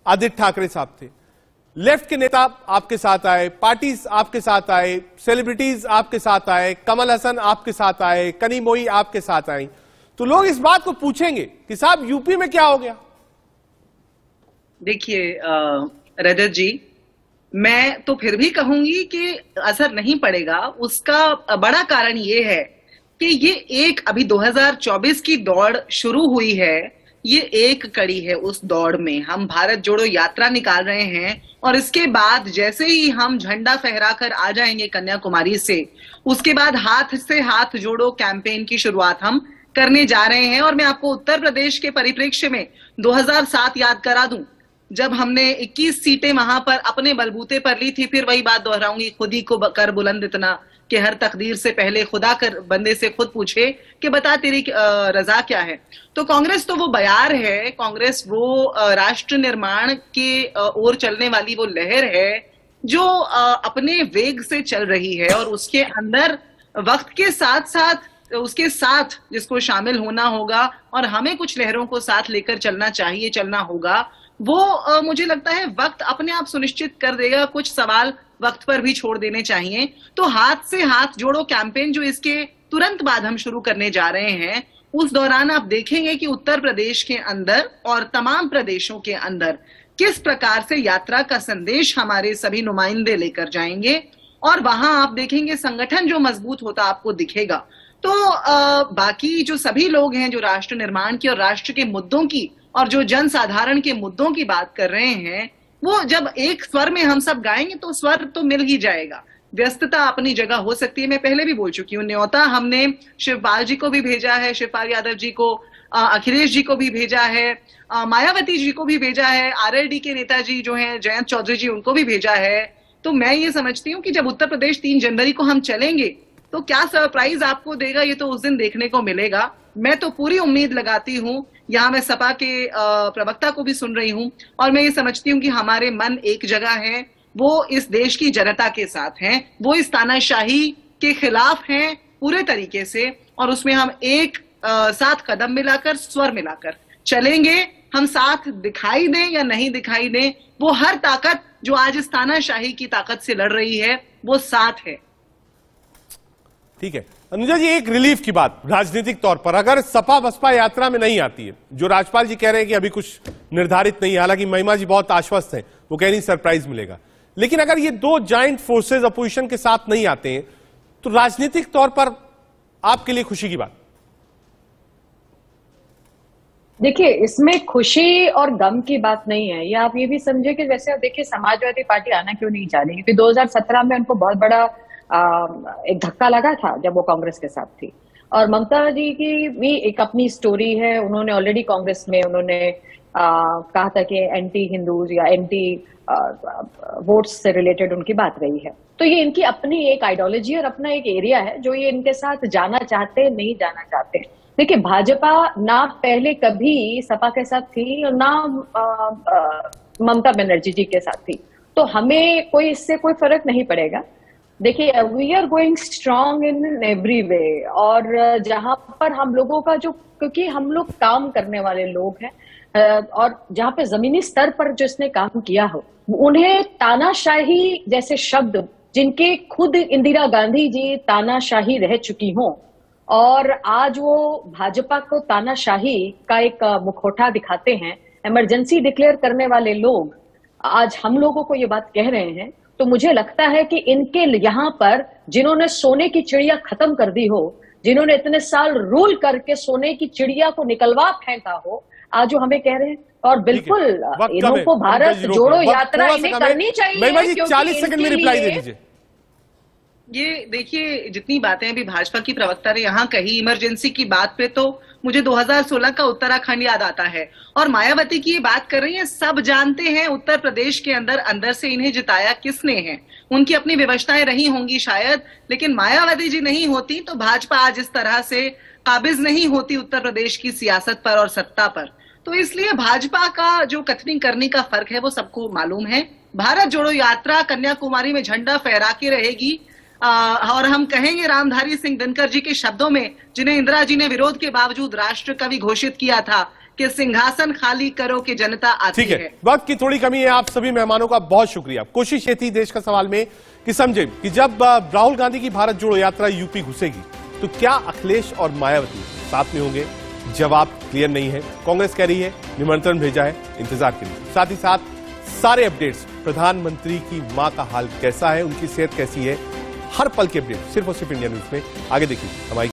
आदित्य ठाकरे साहब थे। लेफ्ट के नेता आपके साथ आए, पार्टीज आपके साथ आए, सेलिब्रिटीज आपके साथ आए, कमल हसन आपके साथ आए, कनी मोई आपके साथ आई। तो लोग इस बात को पूछेंगे कि साहब यूपी में क्या हो गया। देखिए रजत जी, मैं तो फिर भी कहूंगी कि असर नहीं पड़ेगा। उसका बड़ा कारण ये है कि ये एक अभी 2024 की दौड़ शुरू हुई है, ये एक कड़ी है उस दौड़ में। हम भारत जोड़ो यात्रा निकाल रहे हैं, और इसके बाद जैसे ही हम झंडा फहरा कर आ जाएंगे कन्याकुमारी से, उसके बाद हाथ से हाथ जोड़ो कैंपेन की शुरुआत हम करने जा रहे हैं। और मैं आपको उत्तर प्रदेश के परिप्रेक्ष्य में 2007 याद करा दूं, जब हमने 21 सीटें वहां पर अपने बलबूते पर ली थी। फिर वही बात दोहराऊंगी, खुद ही को कर बुलंद इतना कि हर तकदीर से पहले खुदा कर बंदे से खुद पूछे कि बता तेरी रजा क्या है। तो कांग्रेस तो वो बयार है, कांग्रेस वो राष्ट्र निर्माण के ओर चलने वाली वो लहर है जो अपने वेग से चल रही है, और उसके अंदर वक्त के साथ साथ उसके साथ जिसको शामिल होना होगा, और हमें कुछ लहरों को साथ लेकर चलना चाहिए, चलना होगा। वो मुझे लगता है वक्त अपने आप सुनिश्चित कर देगा। कुछ सवाल वक्त पर भी छोड़ देने चाहिए। तो हाथ से हाथ जोड़ो कैंपेन जो इसके तुरंत बाद हम शुरू करने जा रहे हैं, उस दौरान आप देखेंगे कि उत्तर प्रदेश के अंदर और तमाम प्रदेशों के अंदर किस प्रकार से यात्रा का संदेश हमारे सभी नुमाइंदे लेकर जाएंगे, और वहां आप देखेंगे संगठन जो मजबूत होता आपको दिखेगा। तो बाकी जो सभी लोग हैं जो राष्ट्र निर्माण की और राष्ट्र के मुद्दों की और जो जनसाधारण के मुद्दों की बात कर रहे हैं, वो जब एक स्वर में हम सब गाएंगे तो स्वर तो मिल ही जाएगा। व्यस्तता अपनी जगह हो सकती है। मैं पहले भी बोल चुकी हूँ, न्योता हमने शिवपाल जी को भी भेजा है, शिवपाल यादव जी को, अखिलेश जी को भी भेजा है, मायावती जी को भी भेजा है, आरएलडी के नेताजी जो हैं जयंत चौधरी जी, उनको भी भेजा है। तो मैं ये समझती हूँ कि जब उत्तर प्रदेश 3 जनवरी को हम चलेंगे तो क्या सरप्राइज आपको देगा, ये तो उस दिन देखने को मिलेगा। मैं तो पूरी उम्मीद लगाती हूँ, यहाँ मैं सपा के प्रवक्ता को भी सुन रही हूँ, और मैं ये समझती हूँ कि हमारे मन एक जगह है, वो इस देश की जनता के साथ हैं, वो इस तानाशाही के खिलाफ हैं पूरे तरीके से, और उसमें हम एक साथ कदम मिलाकर, स्वर मिलाकर चलेंगे। हम साथ दिखाई दें या नहीं दिखाई दें, वो हर ताकत जो आज इस तानाशाही की ताकत से लड़ रही है वो साथ है। ठीक है अनुजा जी, एक रिलीफ की बात राजनीतिक तौर पर, अगर सपा बसपा यात्रा में नहीं आती है, जो राजपाल जी कह रहे हैं कि अभी कुछ निर्धारित नहीं है, हालांकि महिमा जी बहुत आश्वस्त हैं, वो कह रही सरप्राइज मिलेगा, लेकिन अगर ये 2 जॉइंट फोर्सेज अपोजिशन के साथ नहीं आते हैं तो राजनीतिक तौर पर आपके लिए खुशी की बात? देखिए, इसमें खुशी और गम की बात नहीं है। ये आप ये भी समझे कि वैसे देखिए समाजवादी पार्टी आना क्यों नहीं चाह रही, क्योंकि 2017 में उनको बहुत बड़ा एक धक्का लगा था जब वो कांग्रेस के साथ थी, और ममता जी की भी एक अपनी स्टोरी है। उन्होंने ऑलरेडी कांग्रेस में उन्होंने कहा था कि एंटी हिंदूज या एंटी वोट्स से रिलेटेड उनकी बात रही है। तो ये इनकी अपनी एक आइडियोलॉजी और अपना एक एरिया है जो ये इनके साथ जाना चाहते नहीं जाना चाहते। देखिए, भाजपा ना पहले कभी सपा के साथ थी और ना ममता बनर्जी जी के साथ थी, तो हमें कोई इससे कोई फर्क नहीं पड़ेगा। देखिए, we are going strong in every way, और जहां पर हम लोगों का जो, क्योंकि हम लोग काम करने वाले लोग हैं, और जहां पे जमीनी स्तर पर जिसने काम किया हो, उन्हें तानाशाही जैसे शब्द, जिनके खुद इंदिरा गांधी जी तानाशाही रह चुकी हों, और आज वो भाजपा को तानाशाही का एक मुखौटा दिखाते हैं, इमरजेंसी डिक्लेयर करने वाले लोग आज हम लोगों को ये बात कह रहे हैं, तो मुझे लगता है कि इनके यहाँ पर जिन्होंने सोने की चिड़िया खत्म कर दी हो, जिन्होंने इतने साल रूल करके सोने की चिड़िया को निकलवा फेंका हो, आज वो हमें कह रहे हैं। और बिल्कुल इनको भारत जोड़ो यात्रा इन्हें करनी चाहिए। 40 सेकंड में रिप्लाई दे दीजिए। ये देखिए, जितनी बातें अभी भाजपा की प्रवक्ता ने यहाँ कही इमरजेंसी की बात पे, तो मुझे 2016 का उत्तराखंड याद आता है, और मायावती की ये बात कर रही है। सब जानते हैं उत्तर प्रदेश के अंदर से इन्हें जिताया किसने है। उनकी अपनी व्यवस्थाएं रही होंगी शायद, लेकिन मायावती जी नहीं होती तो भाजपा आज इस तरह से काबिज नहीं होती उत्तर प्रदेश की सियासत पर और सत्ता पर। तो इसलिए भाजपा का जो कथनी करने का फर्क है वो सबको मालूम है। भारत जोड़ो यात्रा कन्याकुमारी में झंडा फहरा के रहेगी, और हम कहेंगे रामधारी सिंह दिनकर जी के शब्दों में, जिन्हें इंदिरा जी ने विरोध के बावजूद राष्ट्र कवि घोषित किया था कि सिंहासन खाली करो कि जनता आती है। वक्त की थोड़ी कमी है, आप सभी मेहमानों का बहुत शुक्रिया। कोशिश ये थी देश का सवाल में कि समझे कि जब राहुल गांधी की भारत जोड़ो यात्रा यूपी घुसेगी तो क्या अखिलेश और मायावती साथ में होंगे? जवाब क्लियर नहीं है। कांग्रेस कह रही है निमंत्रण भेजा है, इंतजार करिए। साथ ही साथ सारे अपडेट्स, प्रधानमंत्री की मां का हाल कैसा है, उनकी सेहत कैसी है, हर पल के अपडेट सिर्फ और सिर्फ इंडिया न्यूज में। आगे देखिए हमारी